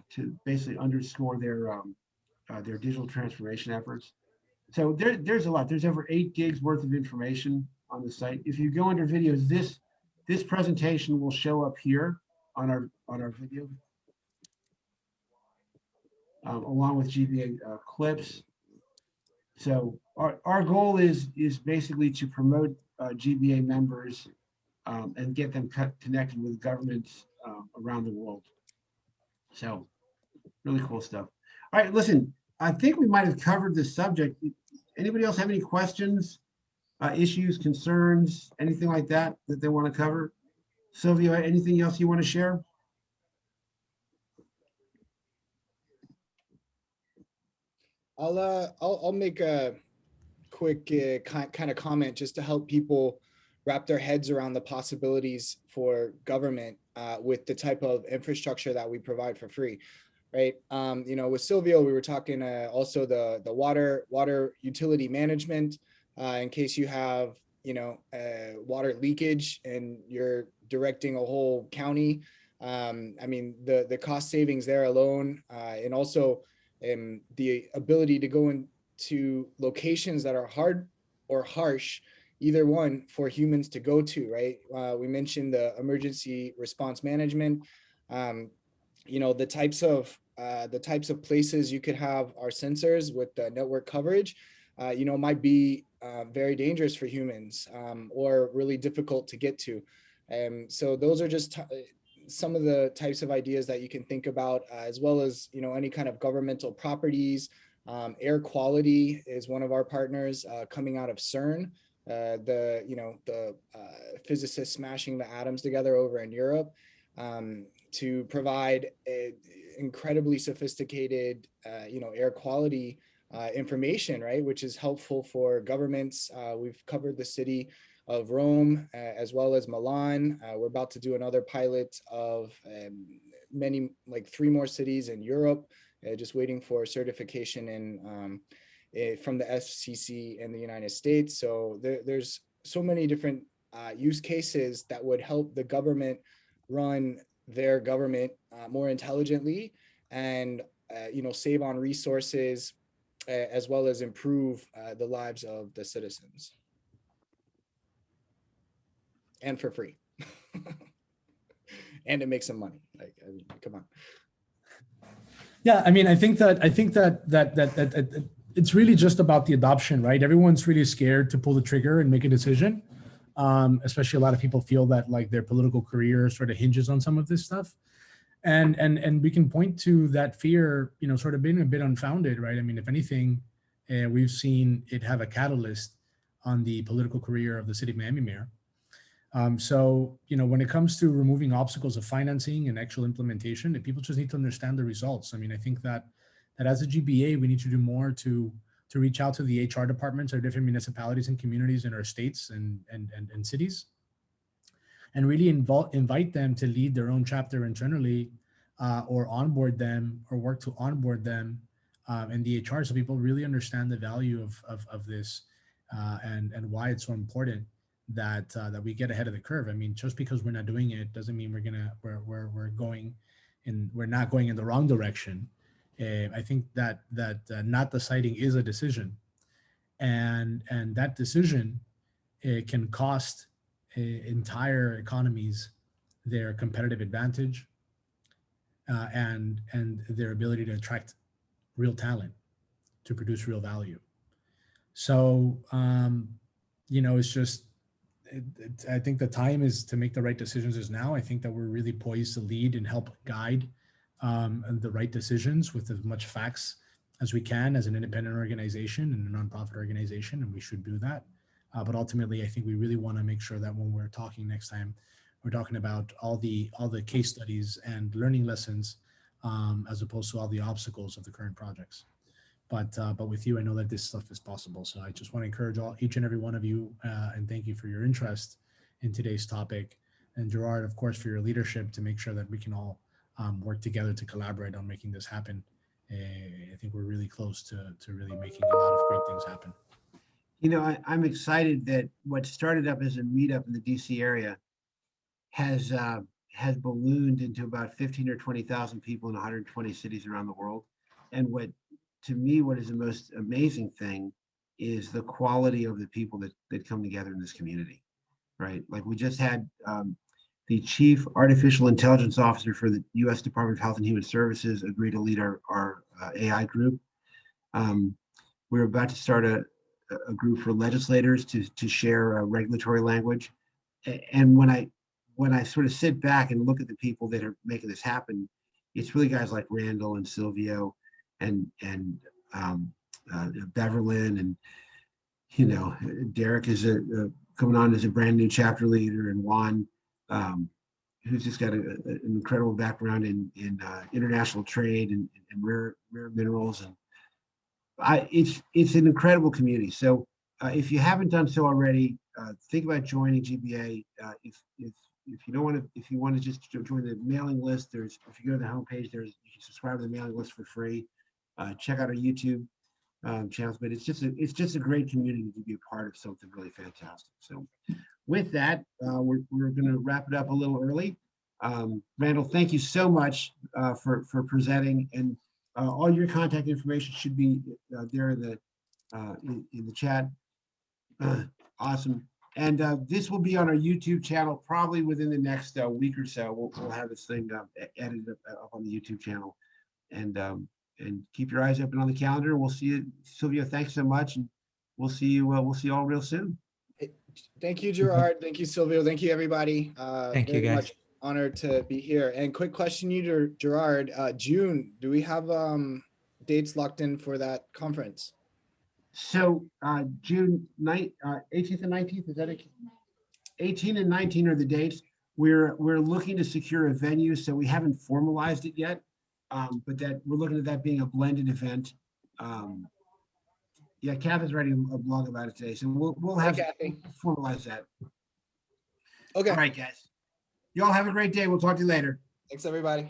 S1: to basically underscore their digital transformation efforts. So there's a lot. There's over 8 gigs worth of information on the site. If you go under videos, this presentation will show up here on our video, along with GBA clips. So our goal is basically to promote GBA members and get them connected with governments around the world. So really cool stuff. All right, listen, I think we might have covered this subject. Anybody else have any questions, issues, concerns, anything like that they want to cover? Sylvia, anything else you want to share?
S12: I'll make a quick kind of comment just to help people wrap their heads around the possibilities for government with the type of infrastructure that we provide for free, right? With Silvio, we were talking also the water utility management in case you have water leakage and you're directing a whole county. The cost savings there alone, and also the ability to go into locations that are hard or harsh, either one, for humans to go to, right? We mentioned the emergency response management. The types of places you could have our sensors with the network coverage, might be very dangerous for humans or really difficult to get to. So those are just some of the types of ideas that you can think about, as well as any kind of governmental properties. Air quality is one of our partners coming out of CERN, the physicists smashing the atoms together over in Europe, to provide incredibly sophisticated air quality information, right, which is helpful for governments. We've covered the city of Rome as well as Milan. We're about to do another pilot of many, like 3 more cities in Europe, just waiting for certification from the FCC in the United States. So there's so many different use cases that would help the government run their government more intelligently and save on resources, as well as improve the lives of the citizens. And for free. And to make some money. Come on.
S13: Yeah, I think that it's really just about the adoption, right? Everyone's really scared to pull the trigger and make a decision. Especially a lot of people feel that like their political career sort of hinges on some of this stuff. And we can point to that fear, sort of being a bit unfounded, right? If anything, we've seen it have a catalyst on the political career of the city of Miami mayor. So when it comes to removing obstacles of financing and actual implementation, people just need to understand the results. I think that as a GBA, we need to do more to reach out to the HR departments of different municipalities and communities in our states and cities, and really invite them to lead their own chapter internally, or onboard them or work to onboard them in the HR, so people really understand the value of this and why it's so important that we get ahead of the curve. Just because we're not doing it doesn't mean we're not going in the wrong direction. I think that not deciding is a decision, and that decision can cost entire economies their competitive advantage and their ability to attract real talent to produce real value. So it's just, I think the time is to make the right decisions is now. I think that we're really poised to lead and help guide the right decisions with as much facts as we can as an independent organization and a nonprofit organization, and we should do that. But ultimately, I think we really want to make sure that when we're talking next time, we're talking about all the case studies and learning lessons, as opposed to all the obstacles of the current projects. But with you, I know that this stuff is possible. So I just want to encourage each and every one of you, and thank you for your interest in today's topic. And Gerard, of course, for your leadership to make sure that we can all work together to collaborate on making this happen. I think we're really close to really making a lot of great things happen.
S1: You know, I'm excited that what started up as a meetup in the DC area has ballooned into about 15 or 20,000 people in 120 cities around the world. And what is the most amazing thing is the quality of the people that come together in this community, right? Like we just had the Chief Artificial Intelligence Officer for the U.S. Department of Health and Human Services agree to lead our AI group. We're about to start a group for legislators to share regulatory language. And when I sort of sit back and look at the people that are making this happen, it's really guys like Randall and Silvio and Beverlyn, and you know, Derek is coming on as a brand new chapter leader, and Juan, who's just got an incredible background in international trade and rare minerals, and it's an incredible community. So if you haven't done so already, think about joining GBA. If you don't want to, if you want to just join the mailing list, if you go to the homepage, you can subscribe to the mailing list for free. Check out our YouTube channels, but it's just a great community to be a part of something really fantastic. So with that, we're going to wrap it up a little early. Randall, thank you so much for presenting, and all your contact information should be there in the chat. Awesome. And this will be on our YouTube channel probably within the next week or so. We'll have this thing edited up on the YouTube channel, and keep your eyes open on the calendar. We'll see you, Silvio. Thanks so much, and we'll see you all real soon.
S12: Thank you, Gerard. Thank you, Silvio. Thank you, everybody.
S16: Thank you,
S12: very
S16: guys.
S12: much honored to be here. And quick question, you, Gerard. June, do we have dates locked in for that conference?
S1: So June 18th and 19th, is that it? 18 and 19 are the dates. We're looking to secure a venue, so we haven't formalized it yet, but that we're looking at that being a blended event. Yeah, Kath is writing a blog about it today, so we'll have to formalize that.
S12: Okay.
S1: All right, guys. You all have a great day. We'll talk to you later.
S12: Thanks, everybody.